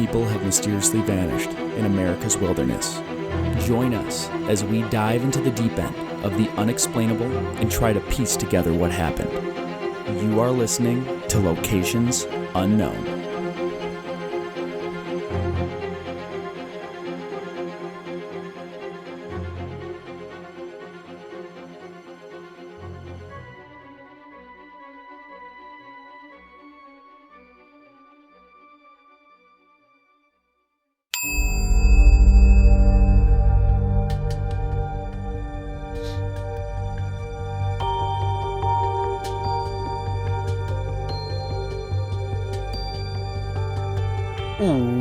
people have mysteriously vanished in America's wilderness. Join us as we dive into the deep end of the unexplainable and try to piece together what happened. You are listening to Locations Unknown.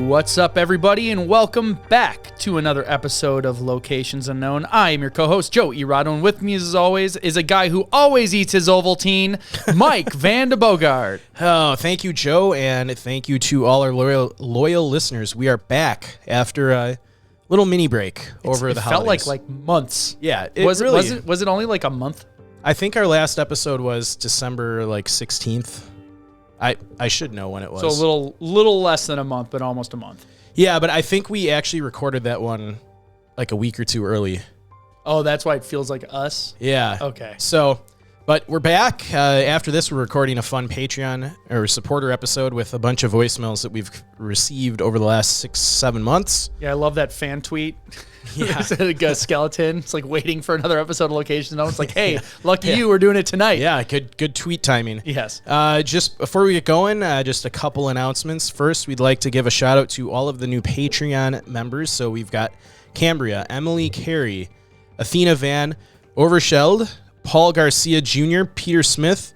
What's up, everybody, and welcome back to another episode of Locations Unknown. I am your co-host, Joe Irado, and with me, as always, is a guy who always eats his Ovaltine, Mike Van de Bogart. Oh, thank you, Joe, and thank you to all our loyal listeners. We are back after a little mini break over the holidays. It felt like months. Yeah, Was it only like a month? I think our last episode was December 16th. I should know when it was. So a little less than a month, but almost a month. Yeah, but I think we actually recorded that one like a week or two early. Oh, that's why it feels like us? Yeah. Okay. So, but we're back. After this, we're recording a fun Patreon or supporter episode with a bunch of voicemails that we've received over the last 6-7 months. Yeah, I love that fan tweet. Yeah. It's like a skeleton. It's like waiting for another episode of Locations Unknown. It's like, hey, lucky you, we're doing it tonight. Yeah, good tweet timing. Yes. Just before we get going, just a couple announcements. First, we'd like to give a shout out to all of the new Patreon members. So we've got Cambria, Emily Carey, Athena Van, Overshelled, Paul Garcia Jr., Peter Smith,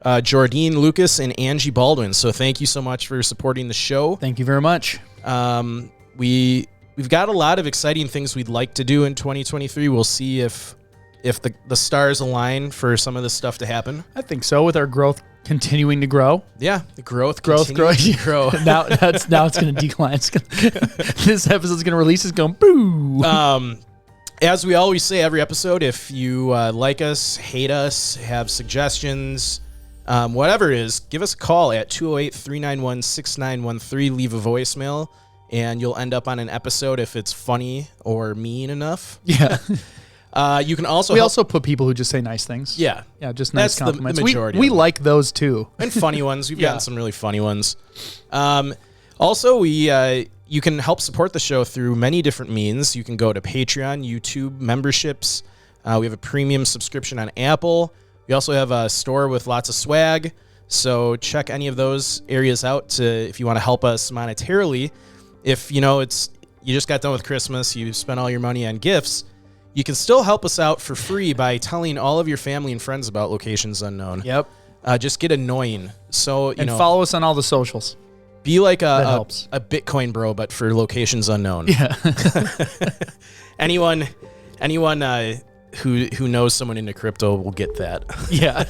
Jordine Lucas, and Angie Baldwin. So thank you so much for supporting the show. Thank you very much. We've got a lot of exciting things we'd like to do in 2023. We'll see if the stars align for some of this stuff to happen. I think so, with our growth continuing to grow. Yeah, the growth growing. to grow. now it's going to decline. This episode's going to release. It's going boo. As we always say every episode, if you like us, hate us, have suggestions, whatever it is, give us a call at 208-391-6913. Leave a voicemail, and you'll end up on an episode if it's funny or mean enough. Yeah. You can also... We also put people who just say nice things. Yeah. Yeah, just nice That's compliments. the majority. We like those, too. And funny ones. We've gotten some really funny ones. Also, you can help support the show through many different means. You can go to Patreon, YouTube, memberships. We have a premium subscription on Apple. We also have a store with lots of swag. So check any of those areas out if you want to help us monetarily. If you just got done with Christmas, you spent all your money on gifts, you can still help us out for free by telling all of your family and friends about Locations Unknown. Yep. Just get annoying. So follow us on all the socials. Be like a Bitcoin bro, but for Locations Unknown. Yeah. anyone who knows someone into crypto will get that. Yeah.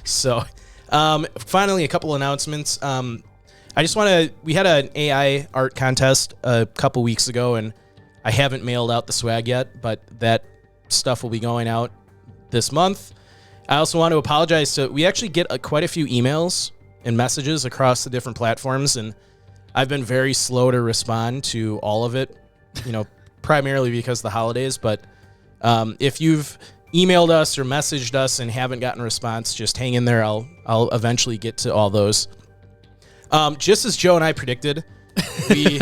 So, finally, a couple announcements. We had an AI art contest a couple weeks ago, and I haven't mailed out the swag yet, but that stuff will be going out this month. I also want to apologize. We actually get quite a few emails and messages across the different platforms, and I've been very slow to respond to all of it, primarily because of the holidays. But if you've emailed us or messaged us and haven't gotten a response, just hang in there. I'll eventually get to all those. Just as Joe and I predicted, we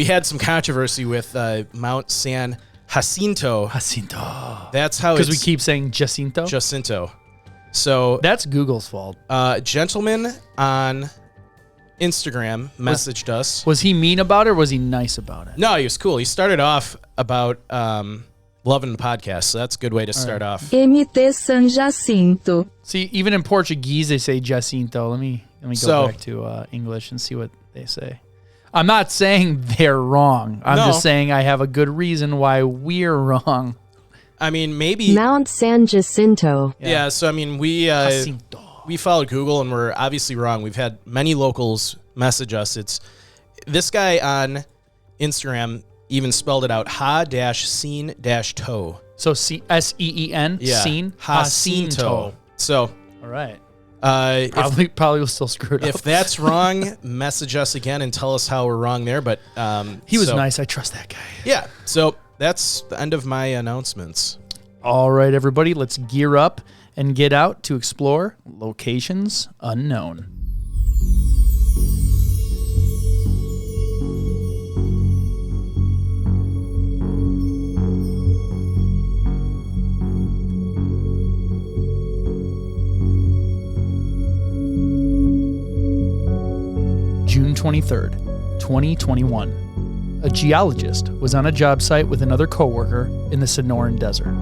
had some controversy with Mount San Jacinto. Jacinto. That's how because we keep saying Jacinto. Jacinto. So that's Google's fault. A gentleman on Instagram messaged us. Was he mean about it or was he nice about it? No, he was cool. He started off about loving the podcast, so that's a good way to start off. MT San Jacinto. See, even in Portuguese they say Jacinto. Let me go back to English and see what they say. I'm not saying they're wrong. I'm just saying I have a good reason why we're wrong. I mean, maybe Mount San Jacinto. Yeah, so I mean, we followed Google and we're obviously wrong. We've had many locals message us. It's this guy on Instagram even spelled it out, ha-scene-toe. So S-E-E-N? Yeah. Scene? Jacinto. So, all right. Probably was still screwed up. If that's wrong, message us again and tell us how we're wrong there. But he was nice. I trust that guy. Yeah. So that's the end of my announcements. All right, everybody, let's gear up and get out to explore locations unknown. June 23rd, 2021. A geologist was on a job site with another coworker in the Sonoran Desert.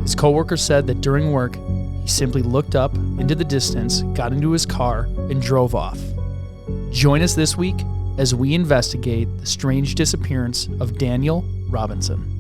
His coworker said that during work, he simply looked up into the distance, got into his car, and drove off. Join us this week as we investigate the strange disappearance of Daniel Robinson.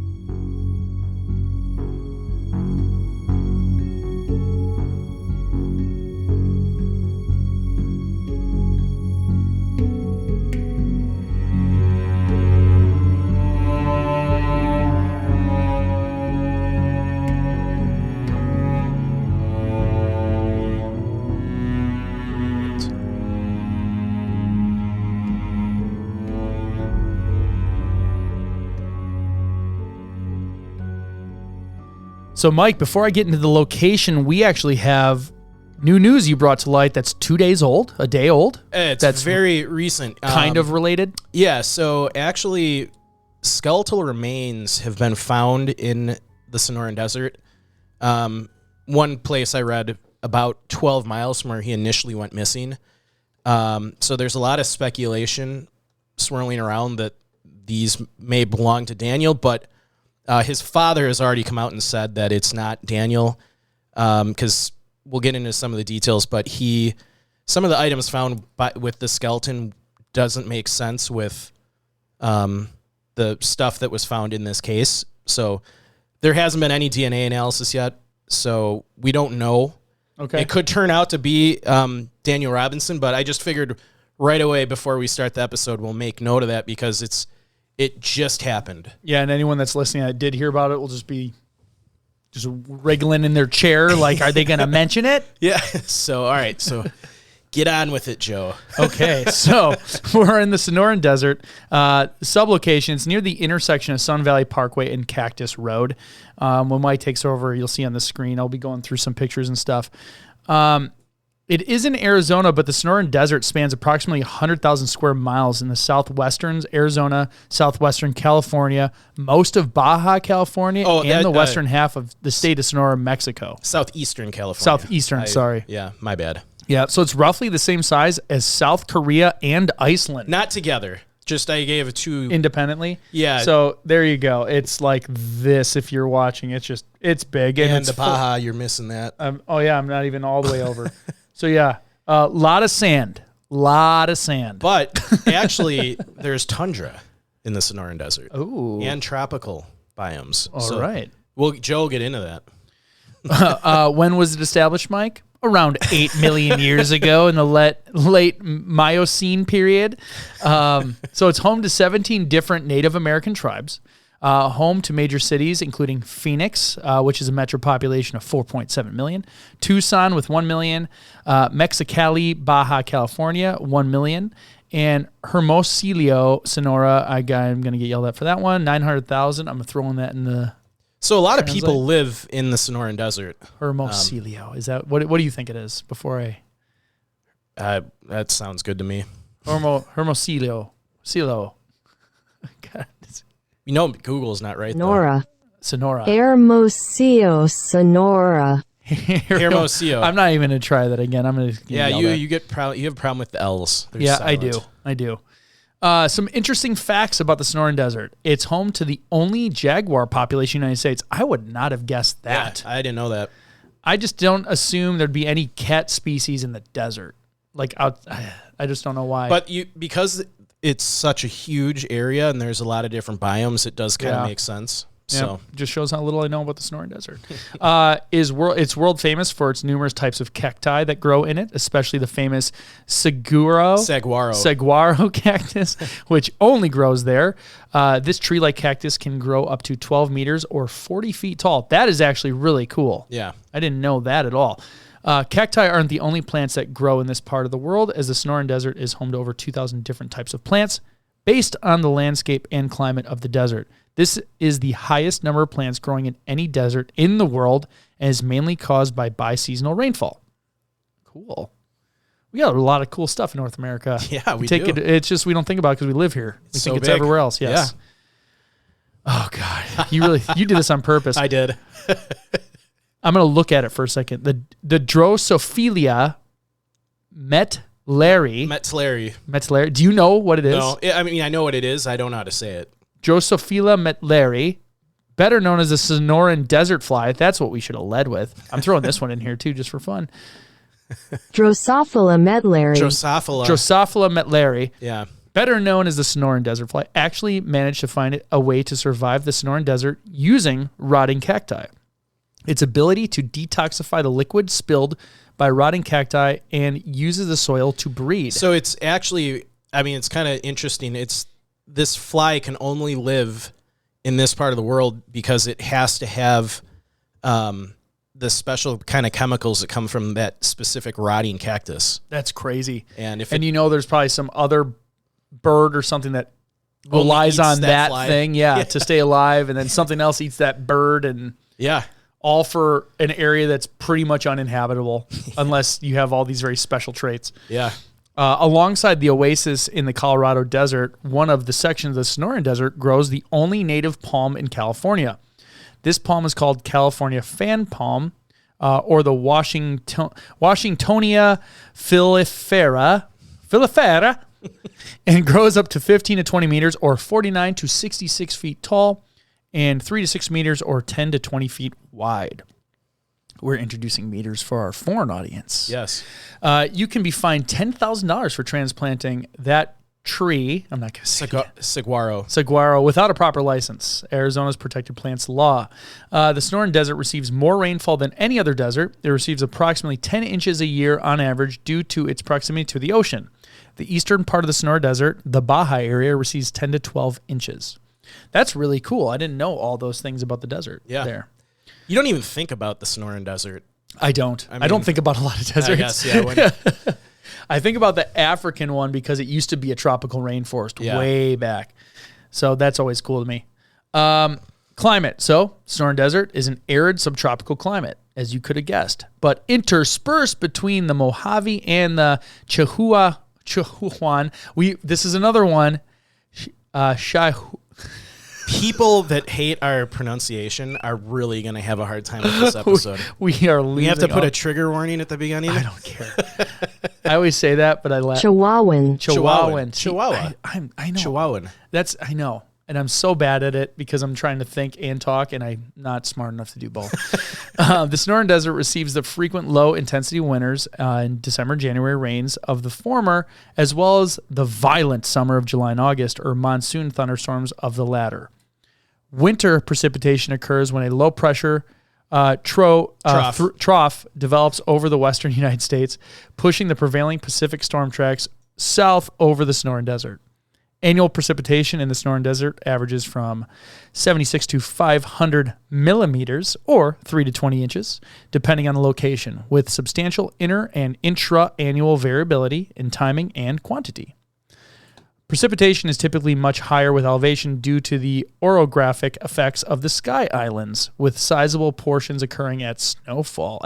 So, Mike, before I get into the location, we actually have new news you brought to light that's 2 days old, a day old. That's very recent. Kind of related? Yeah, so actually, skeletal remains have been found in the Sonoran Desert. One place I read about 12 miles from where he initially went missing. So there's a lot of speculation swirling around that these may belong to Daniel, but his father has already come out and said that it's not Daniel, because we'll get into some of the details, but some of the items found with the skeleton doesn't make sense with the stuff that was found in this case. So there hasn't been any DNA analysis yet, so we don't know. Okay. It could turn out to be Daniel Robinson, but I just figured right away before we start the episode, we'll make note of that because it just happened. Yeah, and anyone that's listening that did hear about it will just be wriggling in their chair like, are they going to mention it? Yeah. So, all right. So get on with it, Joe. Okay. So we're in the Sonoran Desert. Sublocation. It's near the intersection of Sun Valley Parkway and Cactus Road. When Mike takes over, you'll see on the screen, I'll be going through some pictures and stuff. It is in Arizona, but the Sonoran Desert spans approximately 100,000 square miles in the southwestern Arizona, southwestern California, most of Baja California, and the western half of the state of Sonora, Mexico. Southeastern California. Sorry. Yeah, my bad. Yeah, so it's roughly the same size as South Korea and Iceland. Not together. Just I gave it two independently. Yeah. So there you go. It's like this if you're watching. It's big. And it's the Baja, you're missing that. I'm not even all the way over. So yeah, a lot of sand. But actually, there's tundra in the Sonoran Desert. Ooh. And tropical biomes. All right. Well, Joe will get into that. When was it established, Mike? Around 8 million years ago in the late Miocene period. So it's home to 17 different Native American tribes. Home to major cities, including Phoenix, which is a metro population of 4.7 million, Tucson with 1 million, Mexicali, Baja California, 1 million, and Hermosillo, Sonora. I'm going to get yelled at for that one, 900,000. I'm throwing that in the... So a lot of people live in the Sonoran Desert. Hermosillo. Is that... What do you think it is before I... That sounds good to me. Hermosillo. Silo. God, you know Google's not right, Sonora. Sonora. Sonora. Hermosillo. I'm not even going to try that again. I'm going to... Yeah, you have a problem with the L's. They're silent. I do. Some interesting facts about the Sonoran Desert. It's home to the only jaguar population in the United States. I would not have guessed that. Yeah, I didn't know that. I just don't assume there'd be any cat species in the desert. I just don't know why. But because it's such a huge area and there's a lot of different biomes, it does kind of make sense. Yeah, So just shows how little I know about the Sonoran Desert. It's world famous for its numerous types of cacti that grow in it, especially the famous saguaro cactus, which only grows there. This tree-like cactus can grow up to 12 meters or 40 feet tall. That is actually really cool. yeah, I didn't know that at all. Cacti aren't the only plants that grow in this part of the world, as the Sonoran Desert is home to over 2,000 different types of plants based on the landscape and climate of the desert. This is the highest number of plants growing in any desert in the world and is mainly caused by biseasonal rainfall. Cool. We got a lot of cool stuff in North America. Yeah, we take do. It's just we don't think about it because we live here. We so think it's big. everywhere else. Yes. Yeah. Oh God, you did this on purpose. I did. I'm going to look at it for a second. The Drosophila metleri. Do you know what it is? No, I mean, I know what it is. I don't know how to say it. Drosophila metleri, better known as the Sonoran Desert fly. That's what we should have led with. I'm throwing this one in here too, just for fun. Drosophila metleri. Drosophila metleri. Yeah. Better known as the Sonoran Desert fly, actually managed to find a way to survive the Sonoran Desert using rotting cacti. Its ability to detoxify the liquid spilled by rotting cacti and uses the soil to breed. So it's actually, I mean, it's kind of interesting. This fly can only live in this part of the world because it has to have the special kind of chemicals that come from that specific rotting cactus. That's crazy. And there's probably some other bird or something that relies on that thing, to stay alive, and then something else eats that bird, and all for an area that's pretty much uninhabitable unless you have all these very special traits. Yeah. Alongside the oasis in the Colorado Desert, one of the sections of the Sonoran Desert grows the only native palm in California. This palm is called California fan palm, or the Washingtonia filifera, and grows up to 15 to 20 meters, or 49 to 66 feet tall, and 3 to 6 meters, or 10 to 20 feet wide. We're introducing meters for our foreign audience. Yes. You can be fined $10,000 for transplanting that tree. I'm not going to say saguaro without a proper license. Arizona's protected plants law. The Sonoran Desert receives more rainfall than any other desert. It receives approximately 10 inches a year on average due to its proximity to the ocean. The eastern part of the Sonoran Desert, the Baja area, receives 10 to 12 inches. That's really cool. I didn't know all those things about the desert there. You don't even think about the Sonoran Desert. I don't. I don't think about a lot of deserts. I guess, yeah. I think about the African one because it used to be a tropical rainforest way back. So that's always cool to me. Climate. So Sonoran Desert is an arid subtropical climate, as you could have guessed. But interspersed between the Mojave and the Chihuahuan, this is another one, People that hate our pronunciation are really going to have a hard time with this episode. We have to put a trigger warning at the beginning. I don't care. I always say that, but I laugh. Chihuahuan. Chihuahua. I know. Chihuahuan. I know. And I'm so bad at it because I'm trying to think and talk, and I'm not smart enough to do both. The Sonoran Desert receives the frequent low-intensity winters in December, January rains of the former, as well as the violent summer of July and August, or monsoon thunderstorms of the latter. Winter precipitation occurs when a low-pressure trough develops over the western United States, pushing the prevailing Pacific storm tracks south over the Sonoran Desert. Annual precipitation in the Sonoran Desert averages from 76 to 500 millimeters, or 3 to 20 inches, depending on the location, with substantial inter- and intra-annual variability in timing and quantity. Precipitation is typically much higher with elevation due to the orographic effects of the Sky Islands, with sizable portions occurring as snowfall.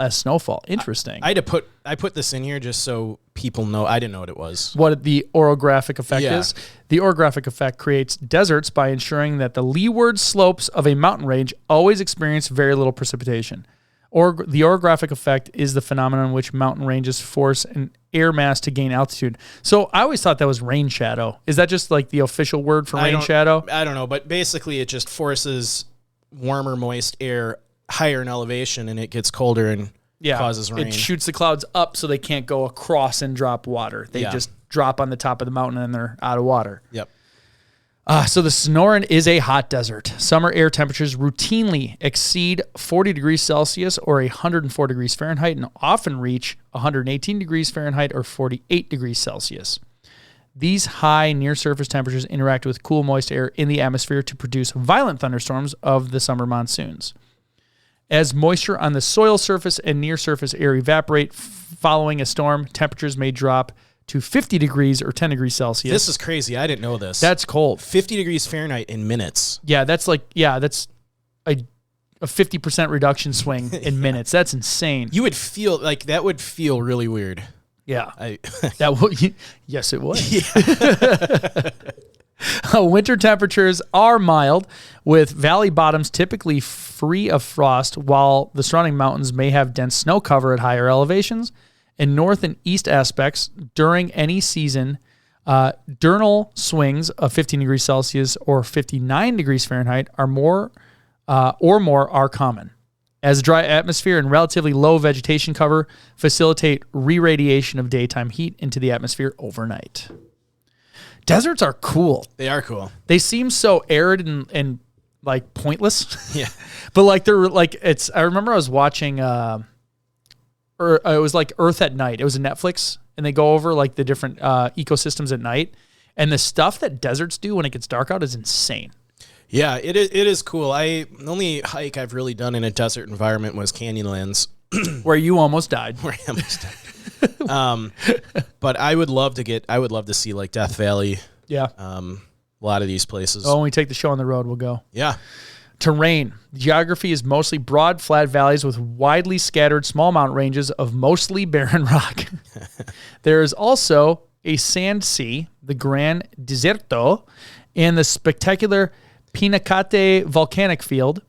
Interesting. I put this in here just so people know. I didn't know what it was. What the orographic effect is? The orographic effect creates deserts by ensuring that the leeward slopes of a mountain range always experience very little precipitation. The orographic effect is the phenomenon in which mountain ranges force an air mass to gain altitude. So I always thought that was rain shadow. Is that just like the official word for rain shadow? I don't know, but basically it just forces warmer, moist air higher in elevation, and it gets colder and causes rain. It shoots the clouds up so they can't go across and drop water. They just drop on the top of the mountain and they're out of water. Yep. So the Sonoran is a hot desert. Summer air temperatures routinely exceed 40 degrees Celsius or 104 degrees Fahrenheit and often reach 118 degrees Fahrenheit or 48 degrees Celsius. These high near-surface temperatures interact with cool, moist air in the atmosphere to produce violent thunderstorms of the summer monsoons. As moisture on the soil surface and near surface air evaporate following a storm, temperatures may drop to 50 degrees or 10 degrees Celsius. This is crazy. I didn't know this. That's cold. 50 degrees Fahrenheit in minutes. Yeah, that's a 50% reduction swing in minutes. That's insane. You would feel like that would feel really weird. Yeah. That would. Yes, it would. Yeah. Winter temperatures are mild, with valley bottoms typically free of frost, while the surrounding mountains may have dense snow cover at higher elevations. In north and east aspects, during any season, diurnal swings of 15 degrees Celsius or 59 degrees Fahrenheit are more are common, as a dry atmosphere and relatively low vegetation cover facilitate re-radiation of daytime heat into the atmosphere overnight. Deserts are cool. They are cool. They seem so arid and like pointless. Yeah. But like they're like I remember I was watching it was like Earth at Night. It was a Netflix, and they go over like the different ecosystems at night, and the stuff that deserts do when it gets dark out is insane. Yeah, it is cool. The only hike I've really done in a desert environment was Canyonlands, where you almost died. Where I almost died. But I would love to see like Death Valley. Yeah. A lot of these places. Oh, when we take the show on the road, we'll go. Yeah. Terrain. Geography is mostly broad, flat valleys with widely scattered small mountain ranges of mostly barren rock. There is also a sand sea, the Gran Deserto, and the spectacular Pinacate volcanic field.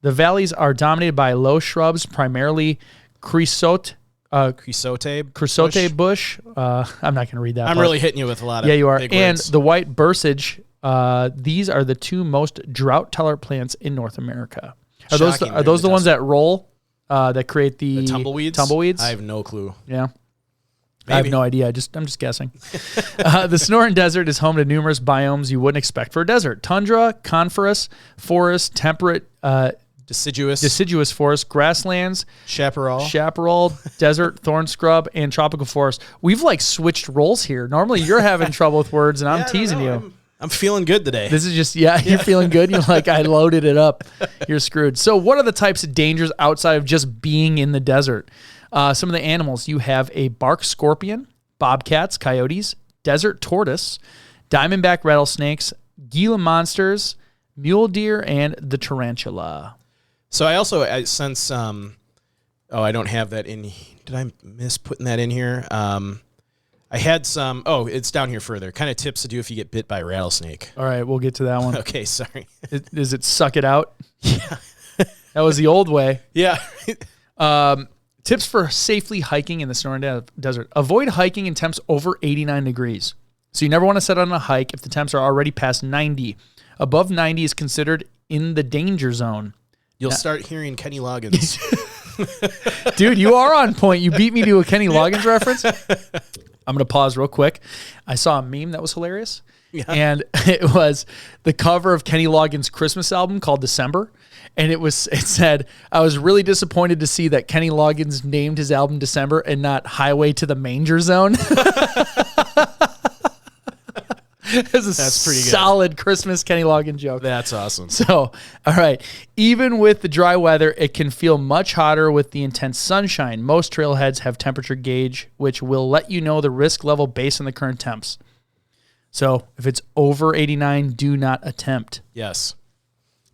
The valleys are dominated by low shrubs, primarily creosote bush. I'm not going to read that. I'm really hitting you with a lot of you are. Big And words. the white bursage. These are the two most drought-tolerant plants in North America. Are those the ones that roll, that create the tumbleweeds? Tumbleweeds? I have no clue. Yeah. Maybe. I have no idea. I'm just guessing. The Sonoran Desert is home to numerous biomes you wouldn't expect for a desert: tundra, coniferous forest, temperate, deciduous forest, grasslands, chaparral, desert, thorn scrub, and tropical forest. We've like switched roles here. Normally, you're having trouble with words, and I'm teasing you. I'm feeling good today. This is just, you're feeling good. You're like, I loaded it up. You're screwed. So what are the types of dangers outside of just being in the desert? Some of the animals, you have a bark scorpion, bobcats, coyotes, desert tortoise, diamondback rattlesnakes, Gila monsters, mule deer, and the tarantula. So I also, I don't have that in. Did I miss putting that in here? I had some. Oh, it's down here further. Kind of tips to do if you get bit by a rattlesnake. All right, we'll get to that one. Okay, sorry. Is it suck it out? Yeah. That was the old way. Yeah. Tips for safely hiking in the Sonoran Desert. Avoid hiking in temps over 89 degrees. So you never want to set on a hike if the temps are already past 90. Above 90 is considered in the danger zone. You'll start hearing Kenny Loggins. Dude, you are on point. You beat me to a Kenny Loggins reference. I'm going to pause real quick. I saw a meme that was hilarious. Yeah. And it was the cover of Kenny Loggins' Christmas album called December. And it said, I was really disappointed to see that Kenny Loggins named his album December and not Highway to the Manger Zone. That's pretty good. Solid Christmas Kenny Loggins joke. That's awesome. So, all right. Even with the dry weather, it can feel much hotter with the intense sunshine. Most trailheads have temperature gauge, which will let you know the risk level based on the current temps. So, if it's over 89, do not attempt. Yes.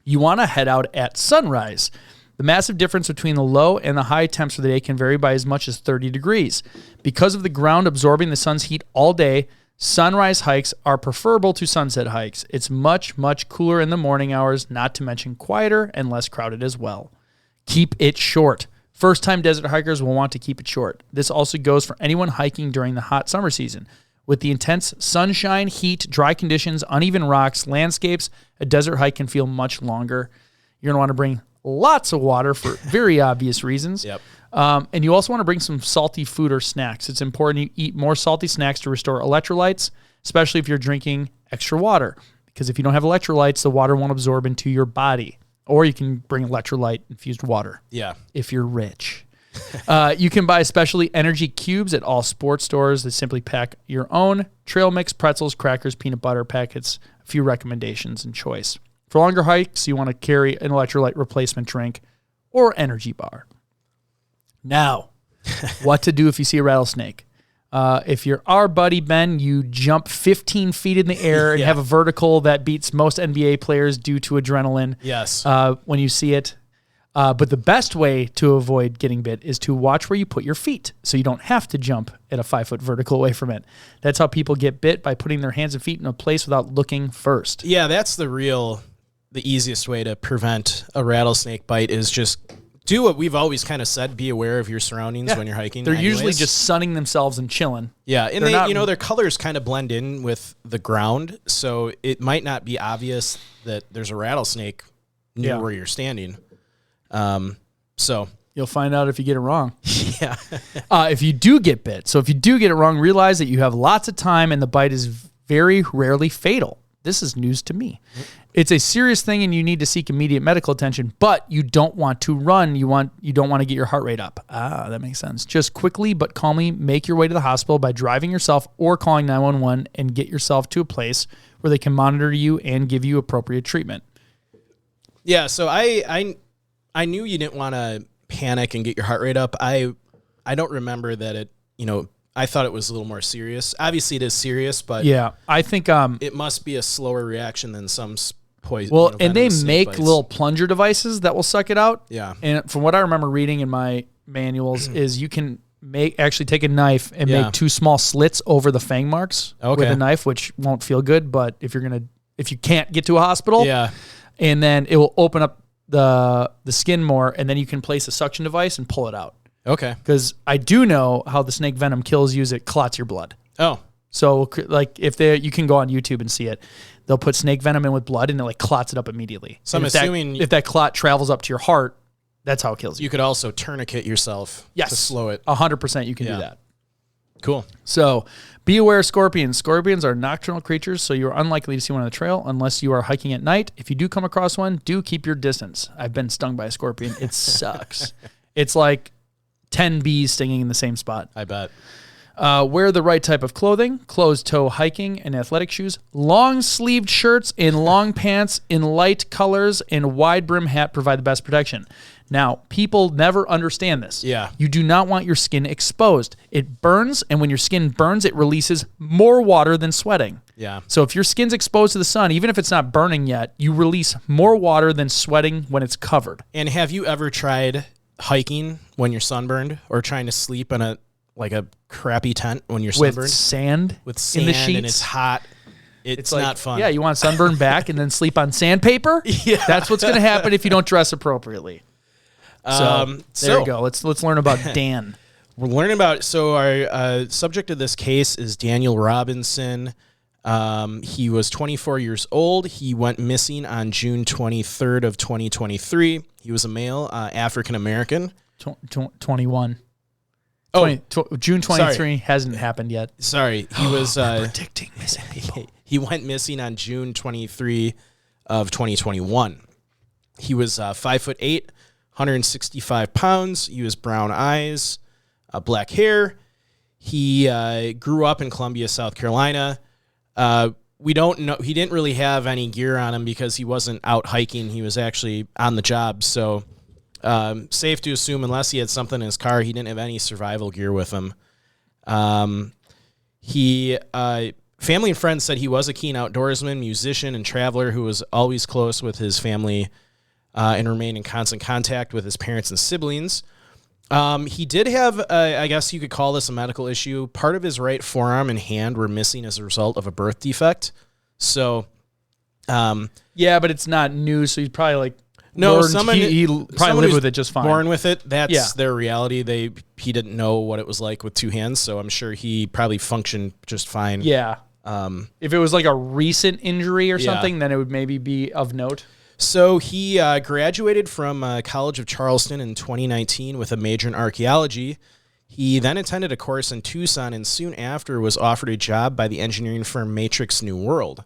You want to head out at sunrise. The massive difference between the low and the high temps for the day can vary by as much as 30 degrees. Because of the ground absorbing the sun's heat all day, sunrise hikes are preferable to sunset hikes. It's much, much cooler in the morning hours, not to mention quieter and less crowded as well. Keep it short. First-time desert hikers will want to keep it short. This also goes for anyone hiking during the hot summer season. With the intense sunshine, heat, dry conditions, uneven rocks, landscapes, a desert hike can feel much longer. You're going to want to bring lots of water for very obvious reasons. Yep. And you also want to bring some salty food or snacks. It's important you eat more salty snacks to restore electrolytes, especially if you're drinking extra water. Because if you don't have electrolytes, the water won't absorb into your body. Or you can bring electrolyte-infused water. Yeah. If you're rich. You can buy specialty energy cubes at all sports stores. They simply pack your own trail mix, pretzels, crackers, peanut butter packets, a few recommendations and choice. For longer hikes, you want to carry an electrolyte replacement drink or energy bar. Now, what to do if you see a rattlesnake? If you're our buddy Ben, you jump 15 feet in the air and have a vertical that beats most NBA players due to adrenaline. Yes. When you see it. But the best way to avoid getting bit is to watch where you put your feet, so you don't have to jump at a 5-foot vertical away from it. That's how people get bit, by putting their hands and feet in a place without looking first. Yeah, that's the easiest way to prevent a rattlesnake bite is just do what we've always kind of said, be aware of your surroundings when you're hiking. They're usually just sunning themselves and chilling. Yeah, and their colors kind of blend in with the ground, so it might not be obvious that there's a rattlesnake near where you're standing. So you'll find out if you get it wrong. Yeah. If you do get bit, so if you do get it wrong, realize that you have lots of time and the bite is very rarely fatal. This is news to me. It's a serious thing and you need to seek immediate medical attention, but you don't want to run. You don't want to get your heart rate up. That makes sense. Just quickly but calmly make your way to the hospital by driving yourself or calling 911 and get yourself to a place where they can monitor you and give you appropriate treatment. Yeah, so I knew you didn't want to panic and get your heart rate up. I don't remember that I thought it was a little more serious. Obviously it is serious, but yeah, I think it must be a slower reaction than some poison. Well, and they make little plunger devices that will suck it out. Yeah. And from what I remember reading in my manuals is you can actually take a knife and make 2 small slits over the fang marks with a knife, which won't feel good, but if you can't get to a hospital, and then it will open up the skin more, and then you can place a suction device and pull it out. Okay. Because I do know how the snake venom kills you is it clots your blood. Oh. So like you can go on YouTube and see it. They'll put snake venom in with blood and it like clots it up immediately. So I'm assuming if that clot travels up to your heart, that's how it kills you. You could also tourniquet yourself to slow it. 100% you can do that. Cool. So be aware of scorpions. Scorpions are nocturnal creatures, so you're unlikely to see one on the trail unless you are hiking at night. If you do come across one, do keep your distance. I've been stung by a scorpion. It sucks. It's like 10 bees stinging in the same spot. I bet. Wear the right type of clothing, closed-toe hiking and athletic shoes, long-sleeved shirts and long pants in light colors, and wide-brim hat provide the best protection. Now, people never understand this. Yeah. You do not want your skin exposed. It burns, and when your skin burns, it releases more water than sweating. Yeah. So if your skin's exposed to the sun, even if it's not burning yet, you release more water than sweating when it's covered. And have you ever tried hiking when you're sunburned, or trying to sleep in a crappy tent when you're sunburned? With sand in the sheets? And it's hot. It's not fun. Yeah, you want sunburn back and then sleep on sandpaper? Yeah. That's what's going to happen if you don't dress appropriately. So there you go. Let's learn about Dan. We're learning about, so our subject of this case is Daniel Robinson. He was 24 years old. He went missing on June 23rd of 2023. He was a male, African-American. 21. Oh, June 23 hasn't happened yet. Sorry. He was predicting missing people. He went missing on June 23 of 2021. He was 5'8", 165 pounds. He was brown eyes, black hair. He grew up in Columbia, South Carolina. We don't know. He didn't really have any gear on him because he wasn't out hiking. He was actually on the job. So safe to assume, unless he had something in his car, he didn't have any survival gear with him. Family and friends said he was a keen outdoorsman, musician, and traveler who was always close with his family and remained in constant contact with his parents and siblings. He did have, I guess you could call this a medical issue. Part of his right forearm and hand were missing as a result of a birth defect. So, yeah, but it's not new. So he's probably like, no, he probably lived with it just fine. Born with it. That's their reality. He didn't know what it was like with 2 hands. So I'm sure he probably functioned just fine. Yeah. If it was like a recent injury or something, then it would maybe be of note. So he graduated from College of Charleston in 2019 with a major in archaeology. He then attended a course in Tucson and soon after was offered a job by the engineering firm Matrix New World.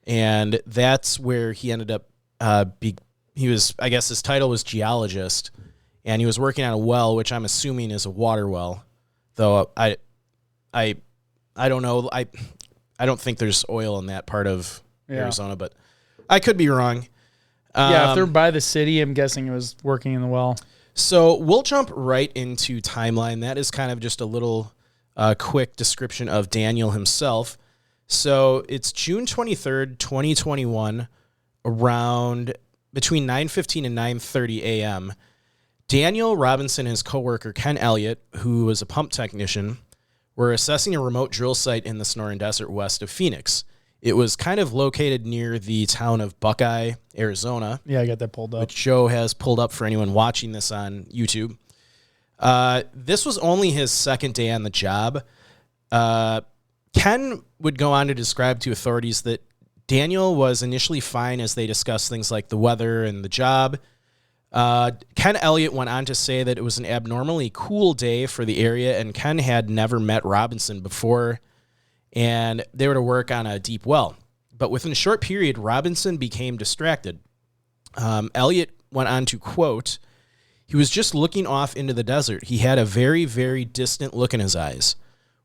And that's where he ended up, he was, I guess his title was geologist, and he was working on a well, which I'm assuming is a water well, though I don't know. I don't think there's oil in that part of Arizona, but I could be wrong. Yeah, if they're by the city, I'm guessing it was working in the well. So we'll jump right into timeline. That is kind of just a little quick description of Daniel himself. So it's June 23rd, 2021, around between 9:15 and 9:30 a.m. Daniel Robinson and his coworker Ken Elliott, who was a pump technician, were assessing a remote drill site in the Sonoran Desert west of Phoenix. It was kind of located near the town of Buckeye, Arizona. Yeah, I got that pulled up. Which Joe has pulled up for anyone watching this on YouTube. This was only his second day on the job. Ken would go on to describe to authorities that Daniel was initially fine as they discussed things like the weather and the job. Ken Elliott went on to say that it was an abnormally cool day for the area, and Ken had never met Robinson before, and they were to work on a deep well. But within a short period, Robinson became distracted. Elliott went on to quote, "He was just looking off into the desert. He had a very, very distant look in his eyes.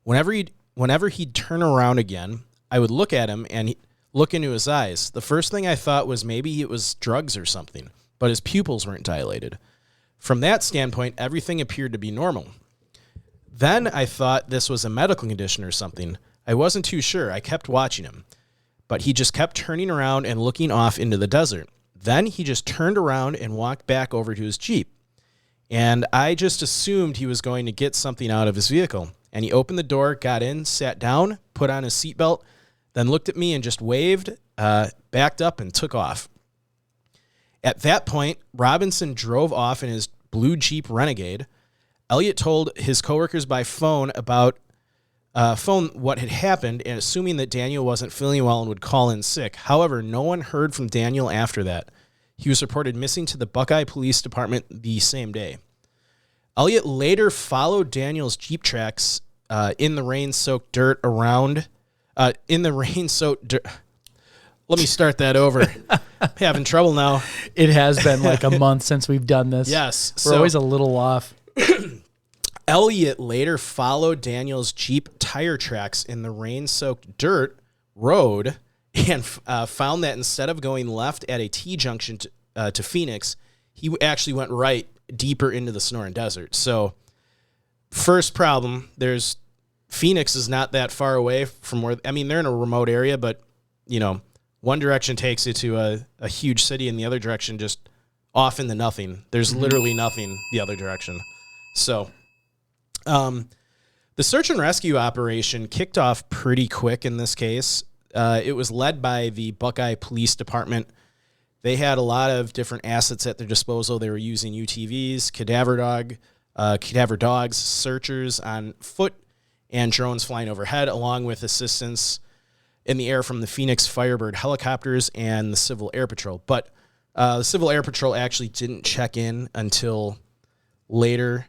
Whenever he'd turn around again, I would look at him and look into his eyes. The first thing I thought was maybe it was drugs or something, but his pupils weren't dilated. From that standpoint, everything appeared to be normal. Then I thought this was a medical condition or something. I wasn't too sure. I kept watching him, but he just kept turning around and looking off into the desert. Then he just turned around and walked back over to his Jeep. And I just assumed he was going to get something out of his vehicle. And he opened the door, got in, sat down, put on his seatbelt, then looked at me and just waved, backed up, and took off. At that point, Robinson drove off in his blue Jeep Renegade. Elliott told his coworkers by phone what had happened, and assuming that Daniel wasn't feeling well and would call in sick. However, no one heard from Daniel after that. He was reported missing to the Buckeye Police Department the same day. Elliott later followed Daniel's Jeep tracks in the rain-soaked dirt around... Let me start that over. I'm having trouble now. It has been like a month since we've done this. Yes. We're always a little off. Elliott later followed Daniel's Jeep tire tracks in the rain-soaked dirt road and found that instead of going left at a T-junction to Phoenix, he actually went right deeper into the Sonoran Desert. So first problem, Phoenix is not that far away from where, I mean, they're in a remote area, but, you know, one direction takes you to a huge city and the other direction just off into nothing. There's literally nothing the other direction. So the search and rescue operation kicked off pretty quick in this case. It was led by the Buckeye Police Department. They had a lot of different assets at their disposal. They were using UTVs, cadaver dogs, searchers on foot, and drones flying overhead, along with assistance in the air from the Phoenix Firebird helicopters and the Civil Air Patrol. But the Civil Air Patrol actually didn't check in until later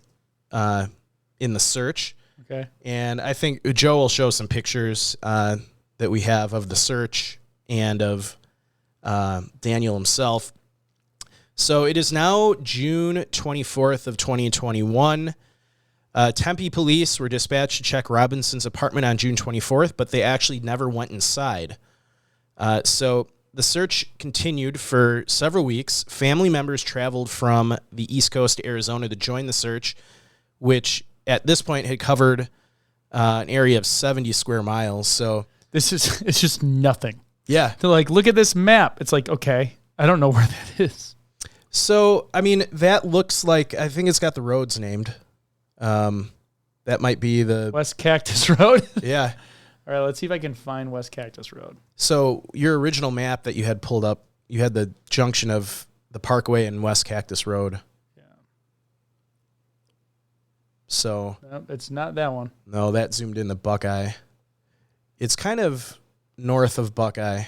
in the search. Okay. And I think Joe will show some pictures that we have of the search and of Daniel himself. So it is now June 24th of 2021. Tempe police were dispatched to check Robinson's apartment on June 24th, but they actually never went inside. So the search continued for several weeks. Family members traveled from the East Coast to Arizona to join the search, which at this point had covered an area of 70 square miles. So it's just nothing. Yeah. They're like, look at this map. It's like, okay, I don't know where that is. So, I mean, that looks like, I think it's got the roads named. That might be the West Cactus Road. Yeah. All right, let's see if I can find West Cactus Road. So your original map that you had pulled up, you had the junction of the Parkway and West Cactus Road. Yeah. So Nope, it's not that one. no, that zoomed in the Buckeye. It's kind of north of Buckeye.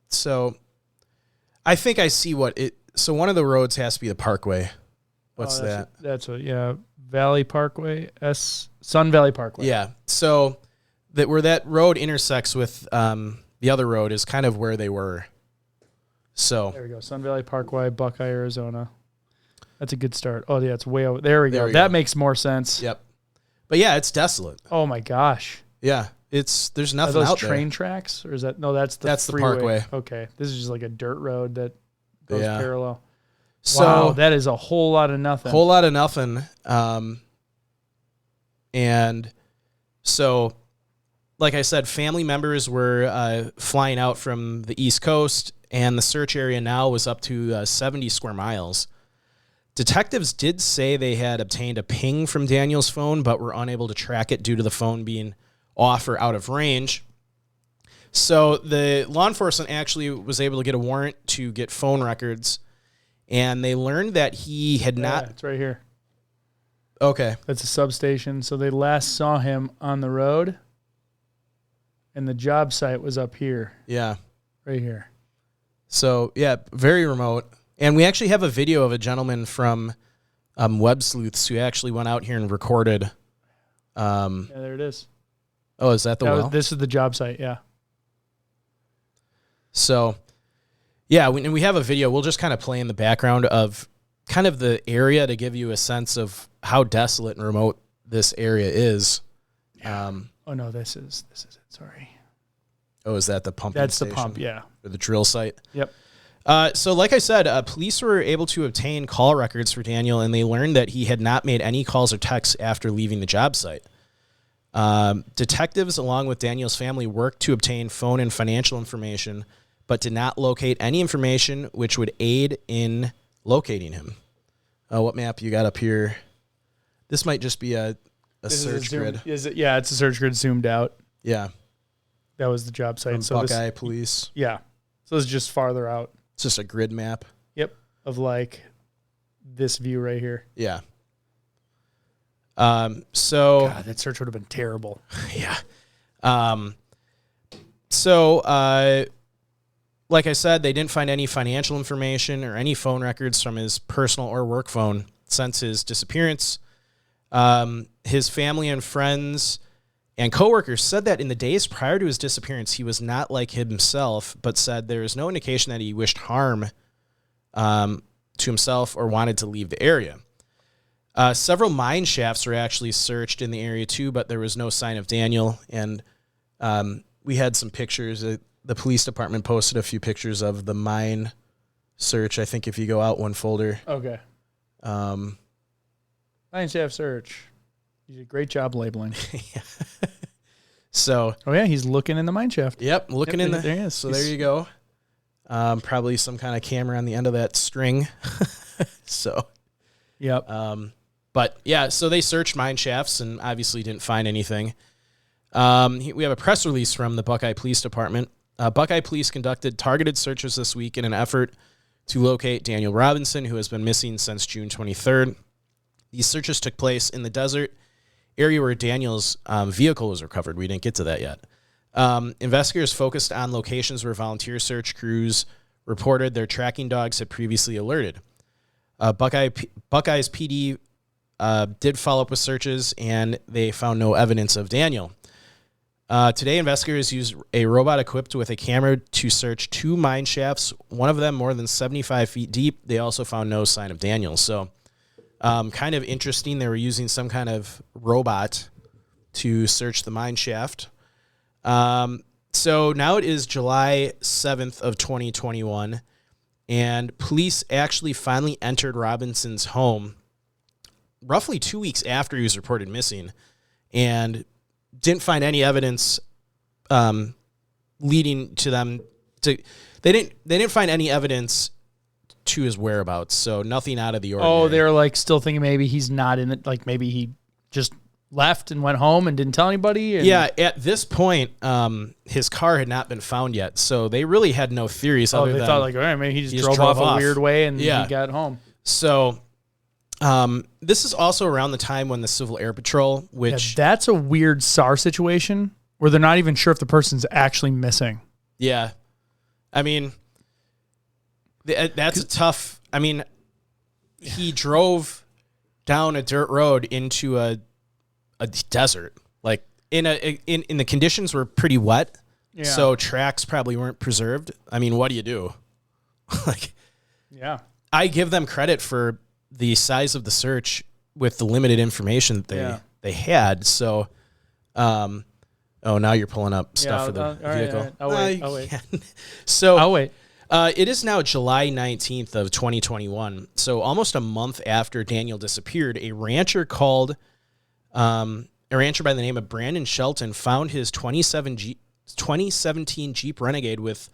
So I think I see what it. So one of the roads has to be the Parkway. What's that? That's what. Yeah, Valley Parkway, Sun Valley Parkway. Yeah. So that where that road intersects with the other road is kind of where they were. So There we go. Sun Valley Parkway, Buckeye, Arizona. That's a good start. Oh, yeah, it's way over. There we go. That makes more sense. Yep. But yeah, it's desolate. Oh, my gosh. Yeah. There's Are nothing those out train there. tracks? Or is that? No, that's the That's the freeway. Parkway. Okay. This is just like a dirt road that goes Yeah. parallel. So Wow, that is a whole lot of nothing. whole lot of nothing. And so, like I said, family members were flying out from the East Coast, and the search area now was up to 70 square miles. Detectives did say they had obtained a ping from Daniel's phone, but were unable to track it due to the phone being off or out of range. So the law enforcement actually was able to get a warrant to get phone records, and they learned that he had not... It's right here. Okay. That's a substation. So they last saw him on the road, and the job site was up here, Yeah. right here. So, yeah, very remote. And we actually have a video of a gentleman from Web Sleuths who actually went out here and recorded. Yeah, there it is. Oh, is that the well? This is the job site, yeah. So, yeah, and we have a video. We'll just kind of play in the background of kind of the area to give you a sense of how desolate and remote this area is. Oh, no, this is it. Sorry. Oh, is that the pumping That's station? the pump, yeah. Or the drill site? Yep. So like I said, police were able to obtain call records for Daniel, and they learned that he had not made any calls or texts after leaving the job site. Detectives, along with Daniel's family, worked to obtain phone and financial information, but did not locate any information which would aid in locating him. What map you got up here? This might just be a search grid. Is it? Yeah, it's a search grid zoomed out. Yeah. That was the job site. From So Buckeye Police. Yeah. So it's just farther out. It's just a grid map. Yep. Of like this view right here. Yeah. So God, that search would have been terrible. yeah. So like I said, they didn't find any financial information or any phone records from his personal or work phone since his disappearance. His family and friends and coworkers said that in the days prior to his disappearance, he was not like himself, but said there is no indication that he wished harm to himself or wanted to leave the area. Several mine shafts were actually searched in the area too, but there was no sign of Daniel. And we had some pictures. The police department posted a few pictures of the mine search. I think if you go out one folder. Okay. Mine shaft search. You did a great job labeling. Yeah. So. Oh yeah, he's looking in the mine shaft. Yep, looking in the. There he is. So there you go. Probably some kind of camera on the end of that string. So. Yep. But yeah, so they searched mine shafts and obviously didn't find anything. We have a press release from the Buckeye Police Department. Buckeye Police conducted targeted searches this week in an effort to locate Daniel Robinson, who has been missing since June 23rd. These searches took place in the desert area where Daniel's vehicle was recovered. We didn't get to that yet. Investigators focused on locations where volunteer search crews reported their tracking dogs had previously alerted. Buckeyes PD did follow up with searches, and they found no evidence of Daniel. Today, investigators used a robot equipped with a camera to search 2 mine shafts, one of them more than 75 feet deep. They also found no sign of Daniel. So kind of interesting. They were using some kind of robot to search the mine shaft. So now it is July 7th of 2021, and police actually finally entered Robinson's home roughly 2 weeks after he was reported missing, and didn't find any evidence leading to them to. They didn't find any evidence to his whereabouts, so nothing out of the ordinary. Oh, they're like still thinking maybe he's not in it. Like maybe he just left and went home and didn't tell anybody. And yeah, at this point, his car had not been found yet, so they really had no theories. Oh, other they than thought like, all right, maybe he just drove off a weird way and he got home. So, this is also around the time when the Civil Air Patrol, which that's a weird SAR situation where they're not even sure if the person's actually missing. Yeah, I mean, that's a tough. I mean, he drove down a dirt road into a desert, like in the conditions were pretty wet, so tracks probably weren't preserved. I mean, what do you do? Like, yeah, I give them credit for the size of the search with the limited information that they had. So, now you're pulling up stuff for the vehicle. Right. I'll wait. So I'll wait. It is now July 19th of 2021. So almost a month after Daniel disappeared, a rancher by the name of Brandon Shelton found his 2017 Jeep Renegade with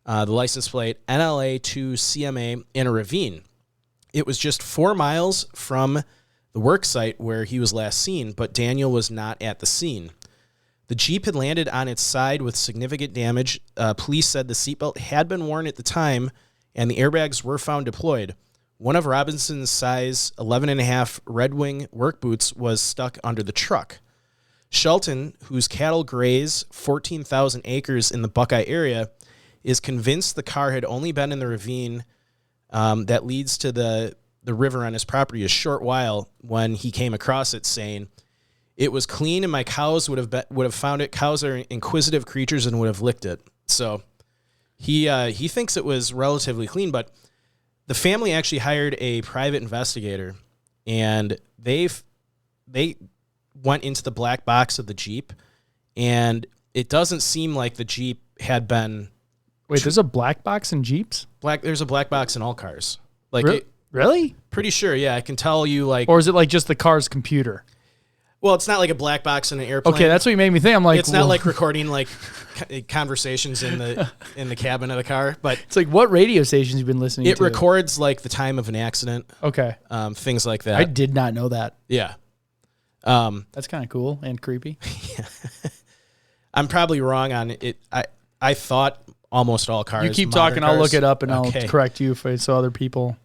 the license plate NLA2CMA in a ravine. It was just 4 miles from the work site where he was last seen, but Daniel was not at the scene. The Jeep had landed on its side with significant damage. Police said the seatbelt had been worn at the time, and the airbags were found deployed. One of Robinson's size 11.5 Red Wing work boots was stuck under the truck. Shelton, whose cattle graze 14,000 acres in the Buckeye area, is convinced the car had only been in the ravine that leads to the river on his property a short while when he came across it, saying, "It was clean and my cows would have found it. Cows are inquisitive creatures and would have licked it." So he thinks it was relatively clean, but the family actually hired a private investigator, and they went into the black box of the Jeep, and it doesn't seem like the Jeep had been... Wait, there's a black box in Jeeps? There's a black box in all cars. Really? Pretty sure, yeah. I can tell you, like... Or is it like just the car's computer? Well, it's not like a black box in an airplane. Okay, that's what you made me think. I'm like... It's not like recording like conversations in the cabin of the car, but... It's like, what radio stations you've been listening to? It records like the time of an accident. Okay. Things like that. I did not know that. Yeah. That's kind of cool and creepy. Yeah. I'm probably wrong on it. I thought almost all cars... You keep talking, cars. I'll look it up and Okay. I'll correct you so other people...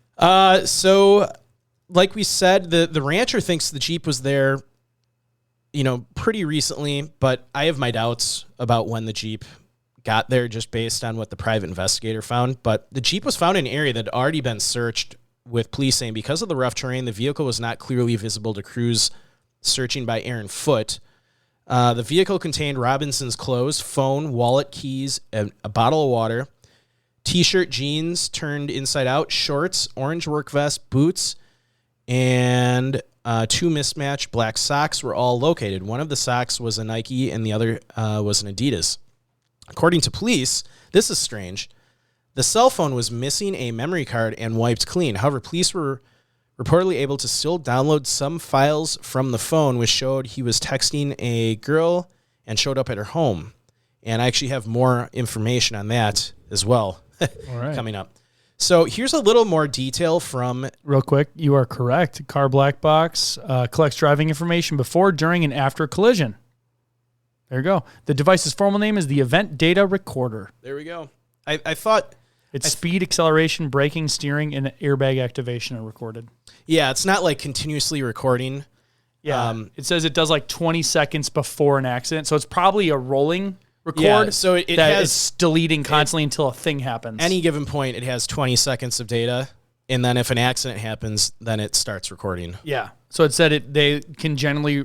So, like we said, the rancher thinks the Jeep was there, pretty recently, but I have my doubts about when the Jeep got there just based on what the private investigator found. But the Jeep was found in an area that had already been searched, with police saying because of the rough terrain, the vehicle was not clearly visible to crews searching by air and foot. The vehicle contained Robinson's clothes, phone, wallet, keys, and a bottle of water. T-shirt, jeans turned inside out, shorts, orange work vest, boots, and 2 mismatched black socks were all located. One of the socks was a Nike and the other was an Adidas. According to police, this is strange. The cell phone was missing a memory card and wiped clean. However, police were reportedly able to still download some files from the phone, which showed he was texting a girl and showed up at her home. And I actually have more information on that as well. All right. Coming up. So here's a little more detail from... Real quick, you are correct. Car black box collects driving information before, during, and after a collision. There you go. The device's formal name is the Event Data Recorder. There we go. I thought... It's speed, acceleration, braking, steering, and airbag activation are recorded. Yeah, it's not like continuously recording. Yeah. It says it does like 20 seconds before an accident. So it's probably a rolling... record, yeah, so it that has is deleting constantly until a thing happens. Any given point, it has 20 seconds of data, and then if an accident happens, then it starts recording. Yeah. So it said they can generally